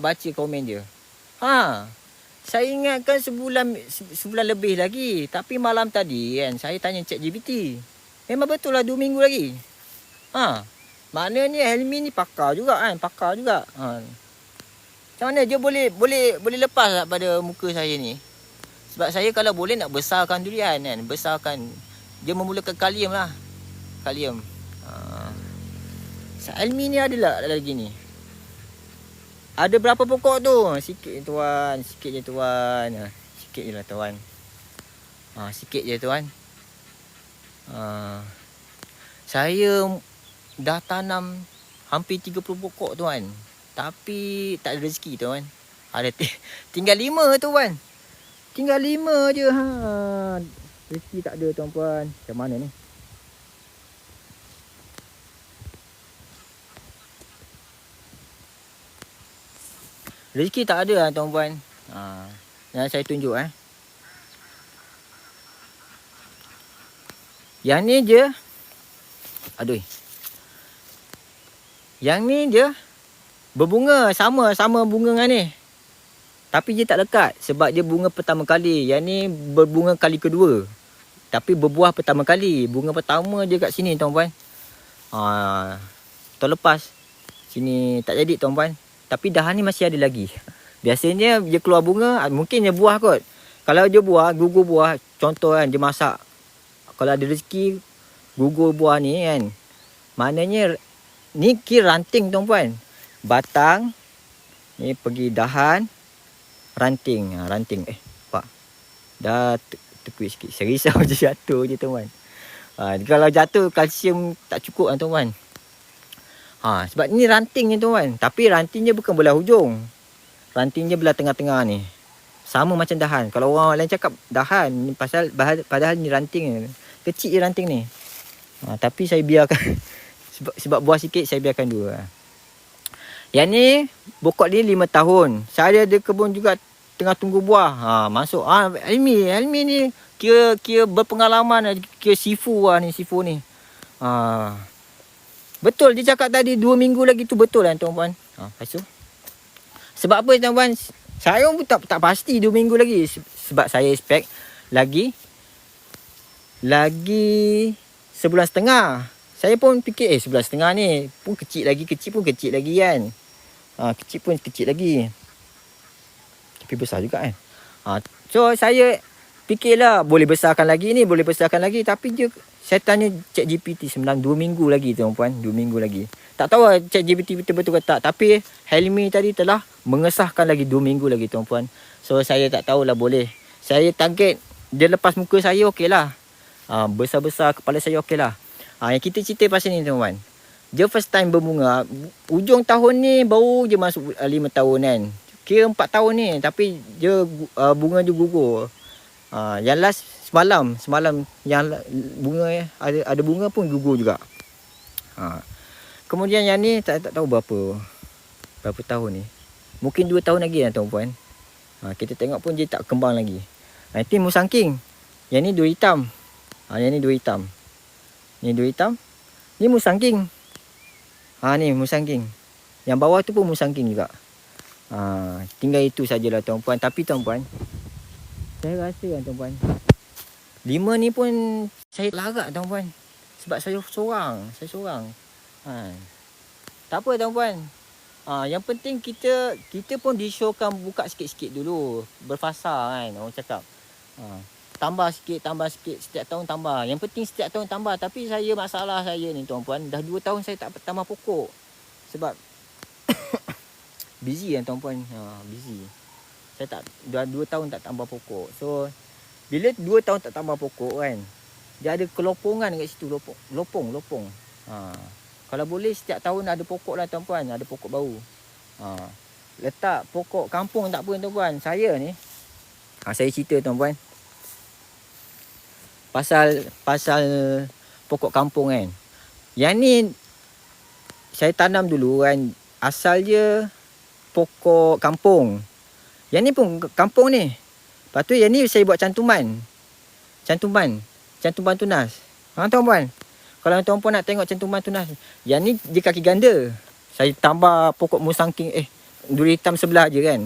baca komen dia. Saya ingatkan sebulan lebih lagi. Tapi malam tadi kan saya tanya ChatGPT. Memang betul lah 2 minggu lagi. Maknanya Helmi ni pakar juga kan. Macam mana dia boleh lepas tak pada muka saya ni? Sebab saya kalau boleh nak besarkan durian kan. Dia memulakan kalium lah. Kalium. Helmi ni ada lagi ni. Ada berapa pokok tu? Sikit je tuan. Sikit je lah tuan. Sikit je tuan. Saya dah tanam hampir 30 pokok tuan. Tapi tak ada rezeki tuan. Tinggal 5 tuan. Tinggal 5 je. Rezeki tak ada tuan-puan. Macam mana ni? Rezeki tak ada tuan-puan. Yang saya tunjuk Yang ni je. Aduh. Yang ni je berbunga sama bunga dengan ni. Tapi dia tak lekat sebab dia bunga pertama kali. Yang ni berbunga kali kedua. Tapi berbuah pertama kali. Bunga pertama je kat sini tuan-puan. Tahun lepas sini tak jadi tuan-puan. Tapi dahan ni masih ada lagi. Biasanya dia keluar bunga, mungkin dia buah kot. Kalau dia buah, gugur buah, contoh kan dia masak. Kalau ada rezeki gugur buah ni kan. Maknanya ni kira ranting tuan-puan. Batang ni pergi dahan, ranting. Ranting. Pak. Dah terkuit sikit. Saya risau je jatuh je tuan-puan. Kalau jatuh kalsium tak cukup kan tuan-puan. Sebab ni ranting ni tuan-puan. Tapi rantingnya bukan belah hujung. Rantingnya belah tengah-tengah ni. Sama macam dahan. Kalau orang lain cakap dahan ni padahal ni ranting. Kecil je ranting ni. Tapi saya biarkan sebab buah sikit saya biarkan dulu. Yang ni pokok ni 5 tahun. Saya ada kebun juga tengah tunggu buah. Masuk. Helmi ni kira berpengalaman, kira sifu ni. Betul dia cakap tadi 2 minggu lagi tu betul kan tuan-puan. Lepas tu. Sebab apa tuan-puan? Saya pun tak pasti 2 minggu lagi. Sebab saya expect lagi sebulan setengah. Saya pun fikir sebulan setengah ni pun kecil lagi kan. Kecil lagi. Tapi besar juga kan. So saya fikirlah boleh besarkan lagi. Tapi saya tanya ChatGPT semalam 2 minggu lagi tuan-puan. 2 minggu lagi. Tak tahu lah ChatGPT betul-betul ke tak. Tapi Helmi tadi telah mengesahkan lagi 2 minggu lagi tuan-puan. So saya tak tahulah boleh. Saya target dia lepas muka saya okey lah. Besar-besar kepala saya okey lah. Yang kita cerita pasal ni tuan-puan. Dia first time berbunga. Ujung tahun ni baru je masuk 5 tahun kan. Kira 4 tahun ni. Tapi dia bunga dia gugur. Yang last semalam yang bunga ada bunga pun gugur juga. Kemudian yang ni tak tahu berapa tahun ni. Mungkin 2 tahun lagi lah tuan-puan. Kita tengok pun dia tak kembang lagi. Ini musangking. Yang ni dua hitam. Yang ni dua hitam. Ni musangking. Ni musangking. Yang bawah tu pun musangking juga. Tinggal itu sajalah tuan-puan. Tapi tuan-puan, saya rasa kan tuan-puan, 5 ni pun saya larat tuan-puan. Sebab saya seorang. Tak apa tuan-puan. Yang penting kita pun disyorkan buka sikit-sikit dulu. Berfasa kan orang cakap. Tambah sikit. Setiap tahun tambah. Yang penting setiap tahun tambah. Tapi masalah saya ni tuan-puan. Dah 2 tahun saya tak tambah pokok. Sebab busy kan tuan-puan. Busy. Saya dah 2 tahun tak tambah pokok. So bila 2 tahun tak tambah pokok kan, dia ada kelopongan kat situ. Lopong. Kalau boleh setiap tahun ada pokok lah tuan-puan. Ada pokok baru. Letak pokok kampung tak apa tuan-puan. Saya ni saya cerita tuan-puan Pasal pokok kampung kan. Yang ni saya tanam dulu kan. Asal je pokok kampung. Yang ni pun kampung ni. Lepas tu yang ni saya buat cantuman tunas. Tuan-puan. Kalau tuan-puan nak tengok cantuman tunas, yang ni dia kaki ganda. Saya tambah pokok musangking duri hitam sebelah je kan.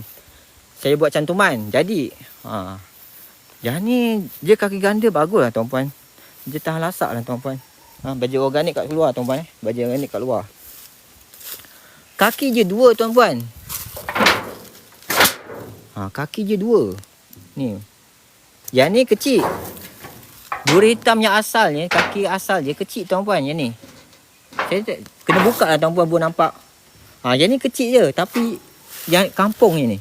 Saya buat cantuman. Jadi yang ni dia kaki ganda bagus lah tuan-puan. Dia tahan lasak lah tuan-puan. Baju organik kat luar tuan-puan. Baju organik kat luar. Kaki je 2 tuan-puan. Kaki je 2. Ni. Yang ni kecil. Duri hitam yang asal ni, kaki asal je kecil tuan-puan. Yang ni saya kena buka lah tuan-puan baru nampak. Yang ni kecil je. Tapi yang kampung ni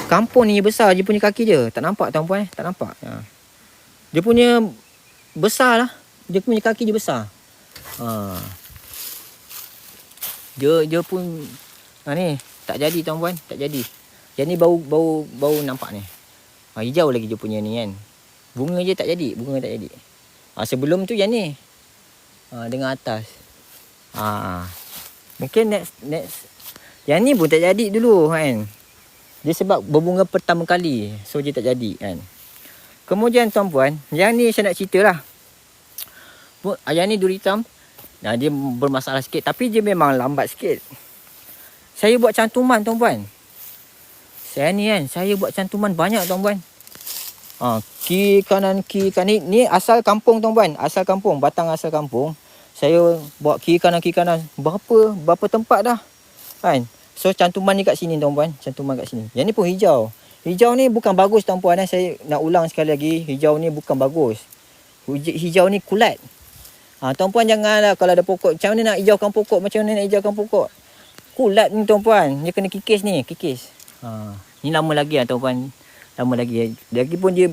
Kampung ni besar je punya kaki je. Tak nampak tuan-puan. Tak nampak. Dia punya besar lah. Dia punya kaki je besar. Dia pun ni tak jadi tuan-puan. Tak jadi. Yang ni bau nampak ni. Hijau lagi dia punya ni kan. Bunga je tak jadi. Sebelum tu yang ni. Dengan atas. Mungkin next. Yang ni pun tak jadi dulu kan. Dia sebab berbunga pertama kali. So dia tak jadi kan. Kemudian tuan-puan, yang ni saya nak cerita lah. Yang ni duri hitam. Dia bermasalah sikit. Tapi dia memang lambat sikit. Saya buat cantuman tuan-puan. Saya buat cantuman banyak tuan-puan. Kiri kanan. Ni asal kampung tuan-puan. Batang asal kampung. Saya buat kiri kanan. Berapa tempat dah. Kan? So cantuman ni kat sini tuan-puan. Yang ni pun hijau. Hijau ni bukan bagus tuan-puan. Saya nak ulang sekali lagi. Hijau ni bukan bagus. Hijau ni kulat. Tuan-puan janganlah kalau ada pokok. Macam mana nak hijaukan pokok. Kulat ni tuan-puan. Dia kena kikis ni. Ni lama lagi lah tuan-puan. Lagipun dia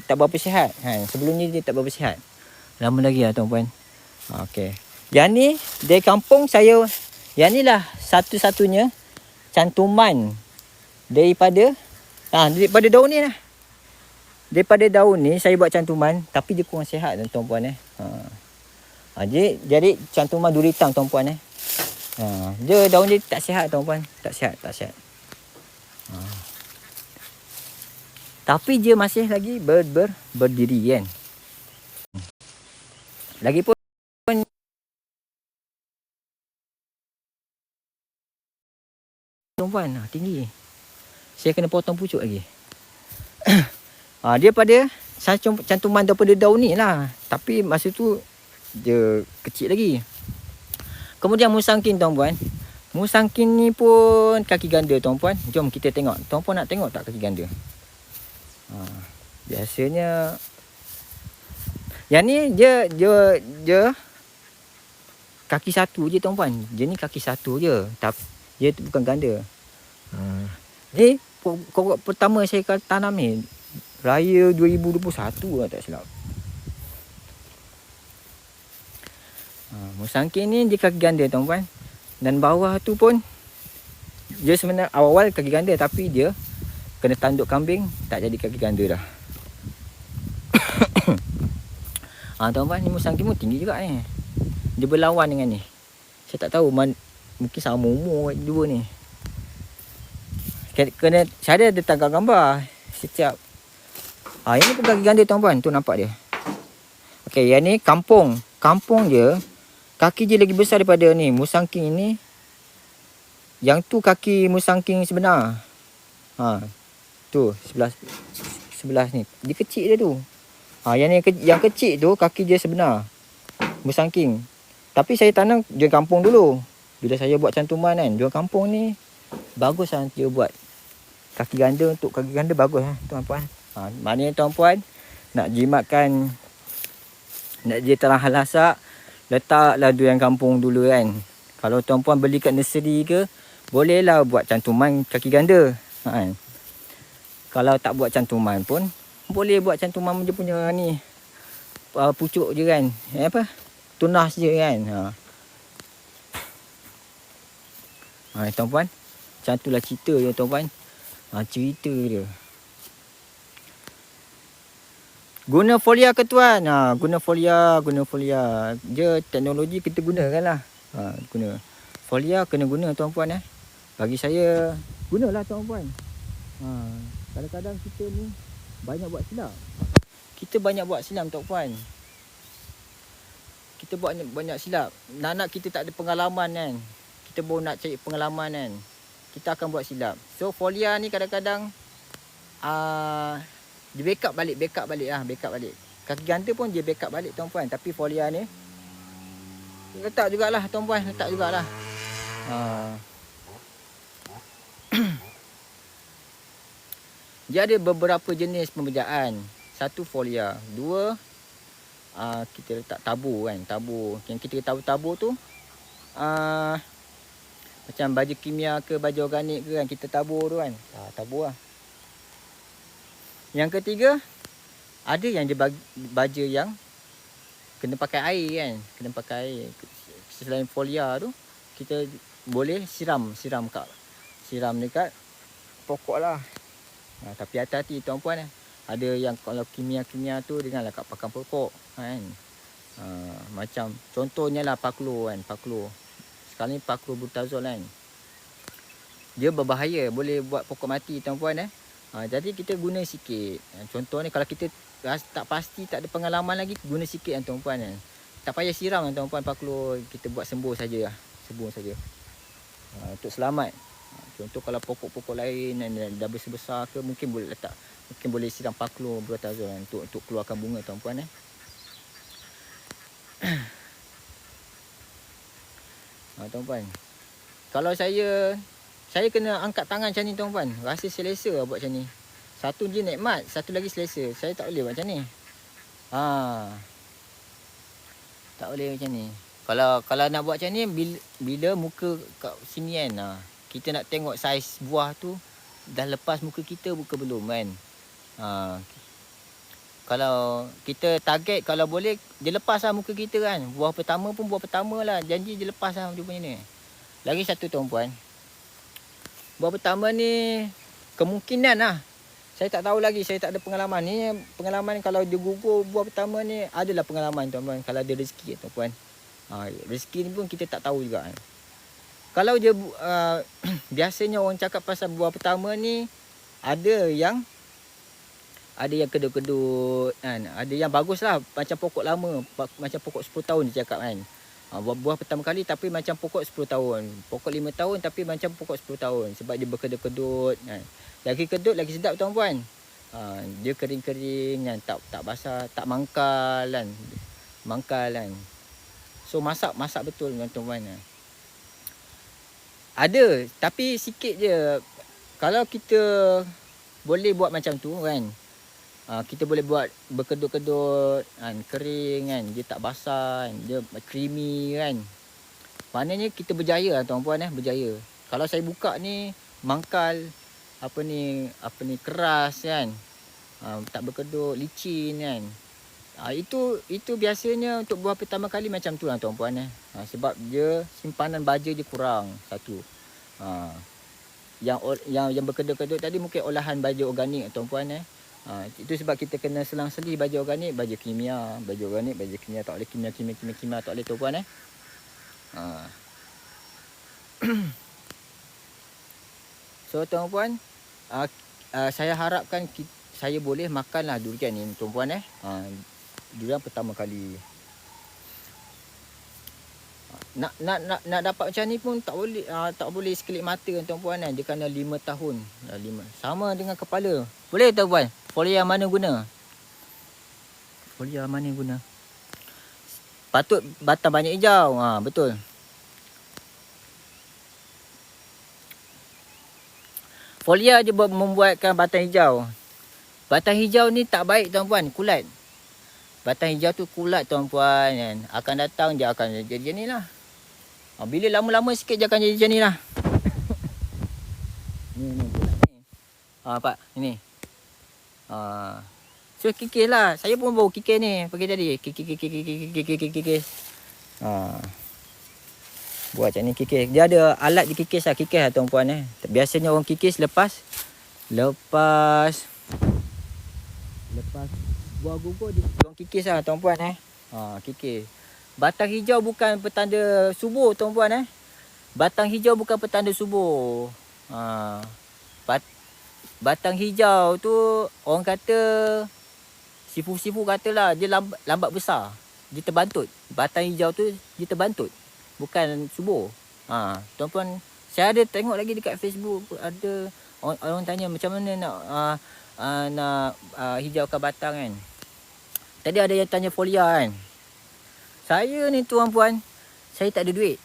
tak berapa sihat. Sebelum ni dia tak berapa sihat. Lama lagi lah tuan-puan. Okey. Yang ni dari kampung saya. Yang ni lah satu-satunya cantuman daripada daun ni lah. Daripada daun ni saya buat cantuman. Tapi dia kurang sihat tuan-puan. Jadi cantuman duri hitam tuan-puan. Dia daun dia tak sihat tuan-puan. Tak sihat. Tapi dia masih lagi berdiri kan. Lagipun tuan-puan tinggi. Saya kena potong pucuk lagi. Dia pada cantuman daripada daun ni lah. Tapi masa tu dia kecil lagi. Kemudian musangking tuan-puan. Musangking ni pun kaki ganda tuan-puan. Jom kita tengok. Tuan-puan nak tengok tak kaki ganda? Biasanya yang ni dia kaki satu je tuan-puan. Dia ni kaki satu je. Tapi dia tu bukan ganda. Ni pokok pertama saya tanam ni raya 2021 lah tak silap. Musangking ni dia kaki ganda tuan-puan. Dan bawah tu pun dia sebenarnya awal kaki ganda. Tapi dia kena tanduk kambing. Tak jadi kaki ganda dah. Tuan-puan ni musangking pun tinggi juga ni. Dia berlawan dengan ni. Saya tak tahu mungkin sama umur dua ni. Kena saya ada tangkap gambar setiap. Ini pun kaki ganda tuan-puan. Tu nampak dia. Okey, yang ni kampung dia. Kaki dia lagi besar daripada ni. Musangking ni. Yang tu kaki musangking sebenar. Tu sebelah ni. Dia kecil dia tu. Yang kecil tu kaki dia sebenar. Musangking. Tapi saya tanam dia kampung dulu. Bila saya buat cantuman kan. Dia kampung ni bagus lah dia buat. Kaki ganda untuk kaki ganda bagus lah tuan-puan. Maknanya tuan-puan nak jimatkan. Nak dia terang halasak. Letaklah durian kampung dulu kan. Kalau tuan-puan beli kat nursery ke, bolehlah buat cantuman kaki ganda. Kalau tak buat cantuman pun, boleh buat cantuman dia punya ni. Pucuk je kan. Tunas je kan. Tuan-puan. Macam itulah cerita je tuan-puan. Cerita dia. Guna folia ke tuan? Guna folia. Dia teknologi kita gunakan lah. Guna. Folia kena guna tuan-puan. Bagi saya, gunalah tuan-puan. Kadang-kadang kita ni banyak buat silap. Tuan-puan. Kita buat banyak silap. Nak kita tak ada pengalaman kan. Kita baru nak cari pengalaman kan. Kita akan buat silap. So folia ni kadang-kadang dia backup balik. Kaki ganda pun dia backup balik tuan-puan. Tapi folia ni letak jugalah tuan-puan. Dia ada beberapa jenis pembejaan. Satu folia. Dua kita letak tabur kan. Tabur. Yang kita tabur tu macam baju kimia ke baju organik ke kan. Kita tabur tu kan. Tabur lah. Yang ketiga, ada yang dia baja yang kena pakai air kan. Selain folia tu, kita boleh siram dekat pokok lah. Tapi hati-hati tuan-puan. Ada yang kalau kimia-kimia tu janganlah kat pakan pokok kan. Macam contohnya lah Paklo kan. Paklo. Sekarang ni Paklobutazol kan. Dia berbahaya, boleh buat pokok mati tuan-puan. Jadi kita guna sikit. Contohnya kalau kita tak pasti, tak ada pengalaman lagi, guna sikit kan tuan-puan kan. Tak payah siram kan tuan-puan Paklo, kita buat sembuh saja lah. Sembuh saja. Untuk selamat. Contoh kalau pokok-pokok lain dah besar-besar ke, mungkin boleh letak, mungkin boleh siram Paklobutazol kan, untuk keluarkan bunga tuan-puan. Tuan-puan, kalau saya kena angkat tangan macam ni tuan-puan, rasa selesa lah buat macam ni. Satu je nikmat, satu lagi selesa. Saya tak boleh buat macam ni. Tak boleh macam ni. Kalau nak buat macam ni, bila muka kat sini kan, kita nak tengok saiz buah tu dah lepas muka kita bukan belum kan. Kalau kita target, kalau boleh dia lepas lah muka kita kan. Buah pertama pun buah pertama lah, janji dia lepas lah dia punya ni. Lagi satu tuan-puan, buah pertama ni kemungkinan lah, saya tak tahu lagi, saya tak ada pengalaman ni. Pengalaman kalau dia gugur buah pertama ni, adalah pengalaman tuan-puan. Kalau ada rezeki tuan-puan, rezeki ni pun kita tak tahu juga kan. Kalau dia biasanya orang cakap pasal buah pertama ni, ada yang kedut-kedut kan. Ada yang bagus lah, macam pokok lama, macam pokok 10 tahun dia cakap kan. Buah pertama kali tapi macam pokok 10 tahun. Pokok 5 tahun tapi macam pokok 10 tahun. Sebab dia berkedut-kedut kan. Lagi kedut lagi sedap tuan-puan. Dia kering-kering kan, tak basah, tak mangkal kan. Mangkal kan. So masak betul tuan-puan. Ada, tapi sikit je. Kalau kita boleh buat macam tu kan, kita boleh buat berkedut-kedut kan, kering kan, dia tak basah kan, dia creamy kan. Maknanya kita berjaya lah tuan-puan, berjaya. Kalau saya buka ni mangkal, apa ni keras kan, tak berkedut, licin kan. Itu biasanya untuk buah pertama kali macam tu lah tuan-puan. Sebab dia simpanan baja dia kurang satu. Yang berkedut-kedut tadi mungkin olahan baja organik tuan-puan. Itu sebab kita kena selang-seli baja organik, baja kimia, baja organik, baja kimia. Tak boleh kimia, tak boleh tuan-puan. So tuan-puan, saya harapkan saya boleh makanlah durian ni tuan-puan. Durian pertama kali. Nak dapat macam ni pun tak boleh sekelip mata tuan-puan. Dia kena 5 tahun. 5. Sama dengan kepala. Boleh tuan-puan? Folia mana guna? Patut batang banyak hijau. Betul. Folia je membuatkan batang hijau. Batang hijau ni tak baik tuan-puan, kulat. Batang hijau tu kulat tuan-puan kan. Akan datang dia akan jadi macam ni lah. Bila lama-lama sikit dia akan jadi macam ni lah. Ni kulat ni. Pak, ni. So kikis lah. Saya pun baru kikis ni pagi tadi. Kikis. Buat macam ni kikis. Dia ada alat dia kikis lah tuan-puan. Biasanya orang kikis lepas buah gugur dia orang kikis lah tuan-puan. Kikis. Batang hijau bukan petanda subur tuan-puan. Batang hijau bukan petanda subur. Batang hijau tu orang kata, sifu-sifu katalah dia lambat besar. Dia terbantut. Batang hijau tu dia terbantut, bukan subur. Tuan-puan, saya ada tengok lagi dekat Facebook, ada orang tanya macam mana nak hijaukan batang kan. Tadi ada yang tanya folia kan. Saya ni tuan-puan, saya tak ada duit.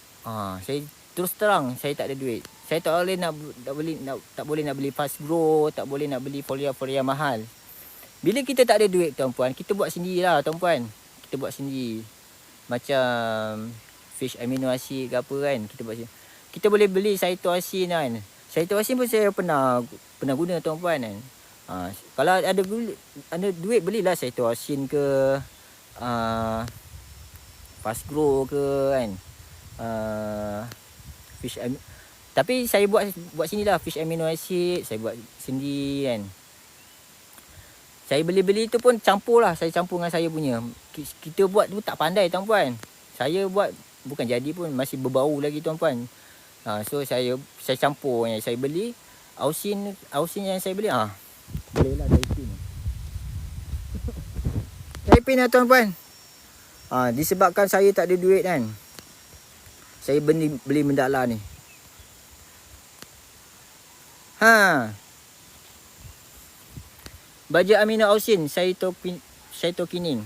Saya terus terang, saya tak ada duit. Saya tak boleh nak beli fast grow, tak boleh nak beli folia mahal. Bila kita tak ada duit tuan-puan, kita buat sendirilah tuan-puan. Kita buat sendiri. Macam fish amino acid ke apa kan, kita buat sendiri. Kita boleh beli cytoasin kan. Cytoasin pun saya pernah guna tuan-puan kan. Kalau ada duit, belilah cytoasin ke, fast grow ke kan. Tapi saya buat sini lah fish amino acid, saya buat sendiri kan. Saya beli-beli tu pun campur lah. Saya campur dengan saya punya. Kita buat tu tak pandai tuan-puan. Saya buat bukan jadi pun, masih berbau lagi tuan-puan. So saya campur. Saya beli ausin yang saya beli. Boleh lah Taipin. Taipin lah tuan-puan. Disebabkan saya tak ada duit kan, saya beli Mendala ni. Baja amino ausin cytokinin.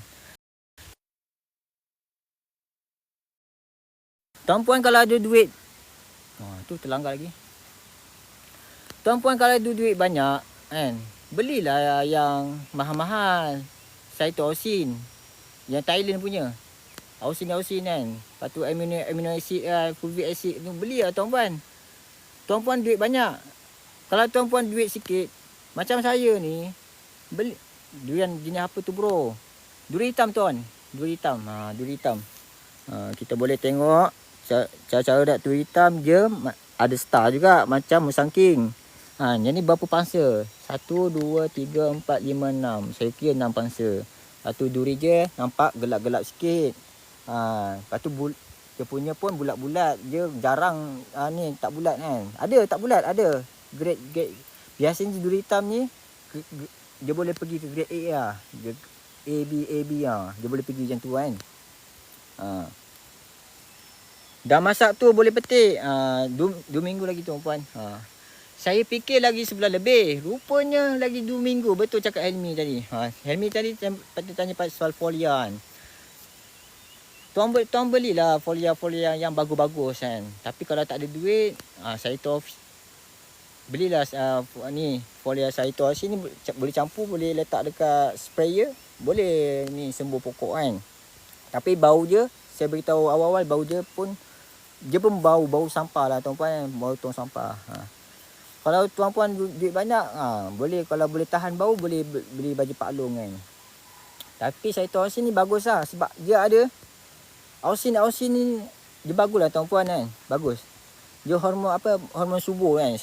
Tuan-puan kalau ada duit, tu terlanggar lagi. Tuan-puan kalau ada duit banyak kan, belilah yang mahal-mahal. Cytoausin yang Thailand punya. Ausin kan. Lepas tu amino acid, fulvic acid tu belilah tuan-puan. Tuan-puan duit banyak. Kalau tuan-puan duit sikit, macam saya ni, beli durian jenis apa tu bro? Duri hitam tuan. Duri hitam. Duri hitam. Kita boleh tengok cara-cara dak duri hitam je ada star juga macam musangking. Yang ni berapa pangsa? 1 2 3 4 5 6. Saya kira 6 pangsa. Satu duri je nampak gelap-gelap sikit. Lepas tu dia punya pun bulat-bulat. Dia jarang ni tak bulat kan. Ada tak bulat, ada. Grade biasanya duri hitam ni dia boleh pergi ke grade A lah. AB dia boleh pergi macam tu kan. Dah masak tu boleh petik. 2 minggu lagi tuan-puan. Saya fikir lagi sebulan lebih. Rupanya lagi 2 minggu. Betul cakap Helmi tadi. Helmi tadi patut tanya pasal folia kan. Tuan belilah folia yang bagus-bagus kan. Tapi kalau tak ada duit, saya belilah ni folia cytoausin ni, boleh campur, boleh letak dekat sprayer, boleh ni sembuh pokok kan. Tapi bau je, saya beritahu awal-awal, bau je pun bau sampah lah tuan-puan, bau tong sampah. Kalau tuan-puan duit banyak, boleh, kalau boleh tahan bau, boleh beli baju paklong kan. Tapi cytoausin ni bagus lah, sebab dia ada ausin ni, dia bagus lah tuan-puan kan, bagus. Dia hormon subur kan,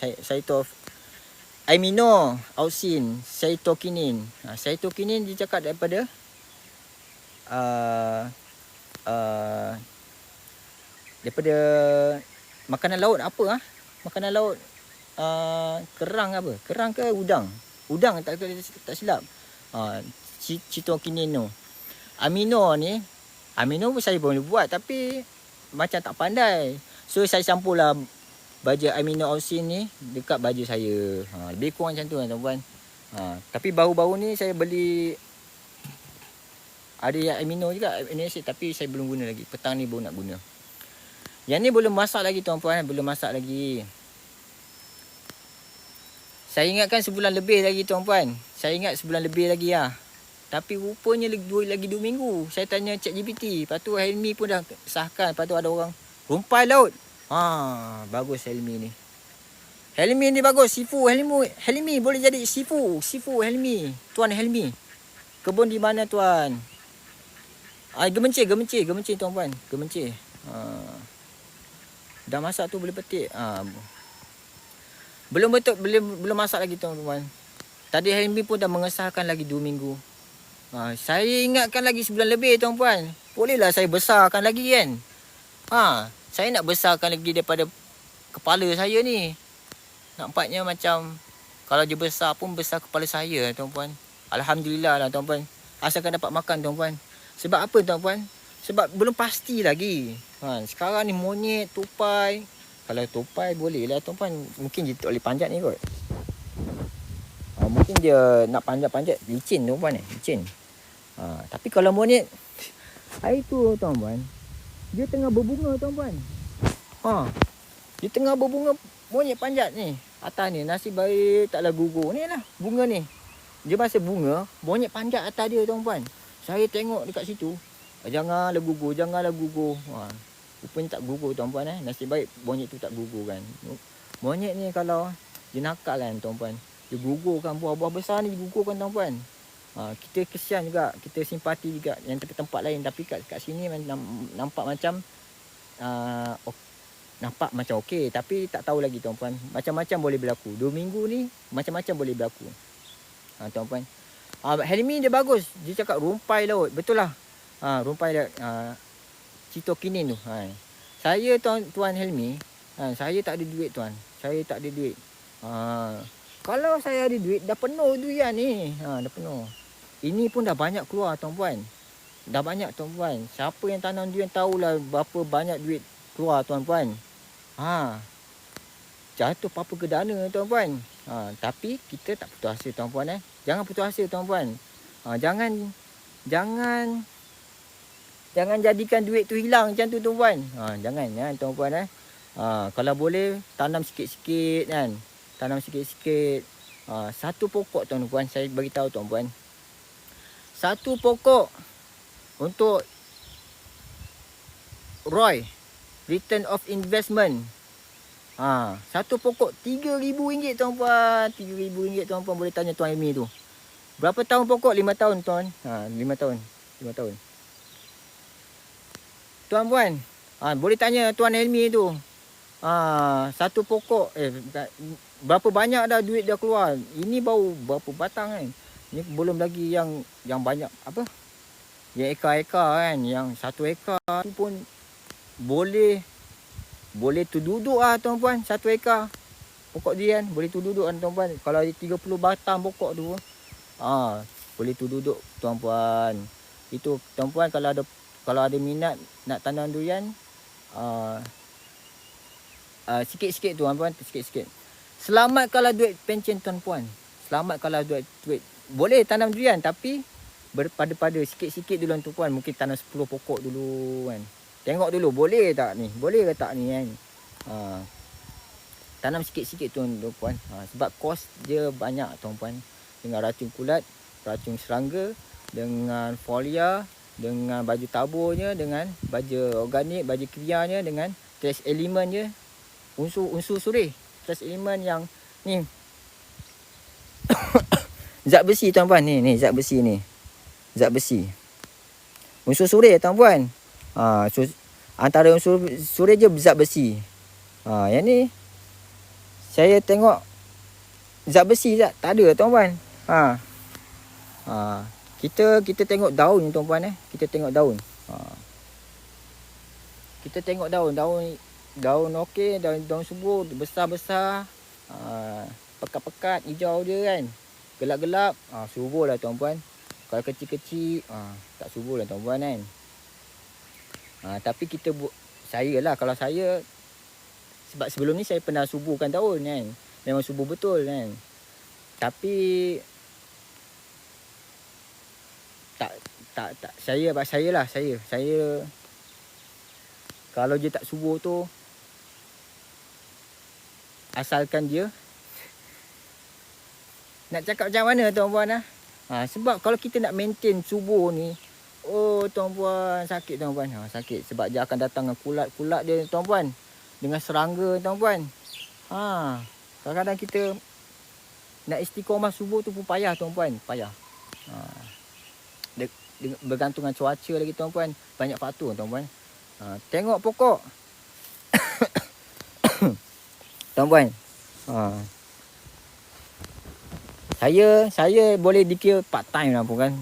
amino ausin cytokinin. Cytokinin dia cakap daripada daripada makanan laut apa makanan laut, kerang apa? Kerang ke udang? Udang tak silap. Cytokinin tu. Amino pun saya boleh buat tapi macam tak pandai. So saya campurlah baja amino ausin ni dekat baju saya. Lebih kurang macam tu kan tuan-puan. Tapi baru-baru ni saya beli ada yang amino juga, amino acid, tapi saya belum guna lagi. Petang ni baru nak guna. Yang ni belum masak lagi tuan-puan, belum masak lagi. Saya ingatkan sebulan lebih lagi tuan-puan. Saya ingat sebulan lebih lagi lah. Tapi rupanya lagi 2 minggu. Saya tanya ChatGPT. Lepas tu Helmi pun dah sahkan. Lepas tu ada orang rumpai laut. Bagus Helmi ni. Helmi ni bagus. Sifu Helmi boleh jadi Sifu Helmi. Tuan Helmi. Kebun di mana tuan? Gemencir tuan-puan. Gemencir. Dah masak tu boleh petik. Belum masak lagi tuan-puan. Tadi Helmi pun dah mengesahkan lagi 2 minggu. Saya ingatkan lagi sebulan lebih tuan-puan. Bolehlah saya besarkan lagi kan. Saya nak besarkan lagi daripada kepala saya ni. Nampaknya macam kalau dia besar pun besar kepala saya tuan-puan. Alhamdulillah lah tuan-puan. Asalkan dapat makan tuan-puan. Sebab apa tuan-puan? Sebab belum pasti lagi. Sekarang ni monyet, tupai. Kalau tupai boleh lah tuan-puan. Mungkin dia tak boleh panjat ni kot. Mungkin dia nak panjat-panjat licin tuan-puan licin. Tapi kalau monyet, hari tu tuan-puan, dia tengah berbunga tuan-puan. Dia tengah berbunga, monyet panjat ni. Atas ni, nasib baik taklah gugur. Ni lah, bunga ni. Dia masa bunga, monyet panjat atas dia tuan-puan. Saya tengok dekat situ, janganlah gugur. Rupanya tak gugur tuan-puan. Nasib baik monyet tu tak gugur kan. Monyet ni kalau dia nakal kan tuan-puan, dia gugurkan buah-buah besar ni, digugurkan tuan-puan. Kita kesian juga, kita simpati juga yang tempat lain. Tapi kat sini nampak macam nampak macam okey, tapi tak tahu lagi tuan-puan. Macam-macam boleh berlaku. 2 minggu ni macam-macam boleh berlaku. Tuan-puan. Helmi dia bagus. Dia cakap rumpai laut. Betul lah. Rumpai laut. Citokinin tu. Saya Tuan Helmi, saya tak ada duit tuan. Saya tak ada duit. Kalau saya ada duit, dah penuh durian ni. Dah penuh. Ini pun dah banyak keluar tuan-puan. Dah banyak tuan-puan. Siapa yang tanam durian tahulah berapa banyak duit keluar tuan-puan. Jatuh apa ke dana tuan-puan. Tapi kita tak putus asa tuan-puan. Jangan putus asa tuan-puan. Jangan jadikan duit tu hilang macam tu tuan-puan. Jangan tuan-puan. Kalau boleh tanam sikit-sikit kan. Tanam sikit-sikit. Satu pokok tuan-puan, saya bagi tahu tuan-puan. Satu pokok untuk ROI, return of investment. Satu pokok RM3,000 tuan-puan. RM3,000 tuan-puan, boleh tanya Tuan Helmi tu. Berapa tahun pokok? 5 tahun tuan. 5 tahun. 5 tahun. Tuan-puan, boleh tanya Tuan Helmi tu. Satu pokok, berapa banyak dah duit dah keluar. Ini baru berapa batang kan. Ini belum lagi yang banyak apa? Yang ekar-ekar kan. Yang 1 ekar tu pun boleh tu duduk tuan-puan. 1 ekar pokok durian boleh tu duduk tuan-puan. Kalau ada 30 batang pokok tu, boleh tu duduk tuan-puan. Itu tuan-puan, kalau ada minat nak tanam durian, sikit-sikit tuan-puan, sikit-sikit. Selamatkanlah duit pencen tuan-puan. Selamatkanlah duit. Boleh tanam durian tapi pada sikit-sikit dulu tuan-puan. Mungkin tanam 10 pokok dulu kan. Tengok dulu boleh tak ni? Boleh ke tak ni kan? Tanam sikit-sikit tuan-puan. Sebab kos dia banyak tuan-puan. Dengan racun kulat, racun serangga, dengan folia, dengan baju taburnya, dengan baju organik, baju krianya, dengan trace elementnya, unsur suri, trace element yang ni. Zat besi tuan-puan, ni zat besi ni. Zat besi. Unsur suri tuan-puan. Antara unsur suri je zat besi. Yang ni saya tengok zat besi tak ada tuan-puan. Kita tengok daun tuan-puan Kita tengok daun. Kita tengok daun okey, daun subur besar-besar. Pekat-pekat hijau dia kan. Gelap-gelap, subur lah tuan-puan. Kalau kecil-kecil, tak subur lah tuan-puan kan. Tapi saya lah, kalau saya, sebab sebelum ni saya pernah suburkan daun kan. Memang subur betul kan. Tapi saya kalau dia tak subur tu, asalkan dia, nak cakap macam mana tuan-puan sebab kalau kita nak maintain subur ni, tuan-puan, sakit tuan-puan. Sakit sebab dia akan datang dengan kulat-kulat dia tuan-puan, dengan serangga tuan-puan. Kadang-kadang kita nak istiqomah subur tu pun payah tuan-puan, payah. Bergantung dengan cuaca lagi tuan-puan, banyak faktor tuan-puan. Tengok pokok tuan-puan. Saya boleh dikira part time lah pun kan.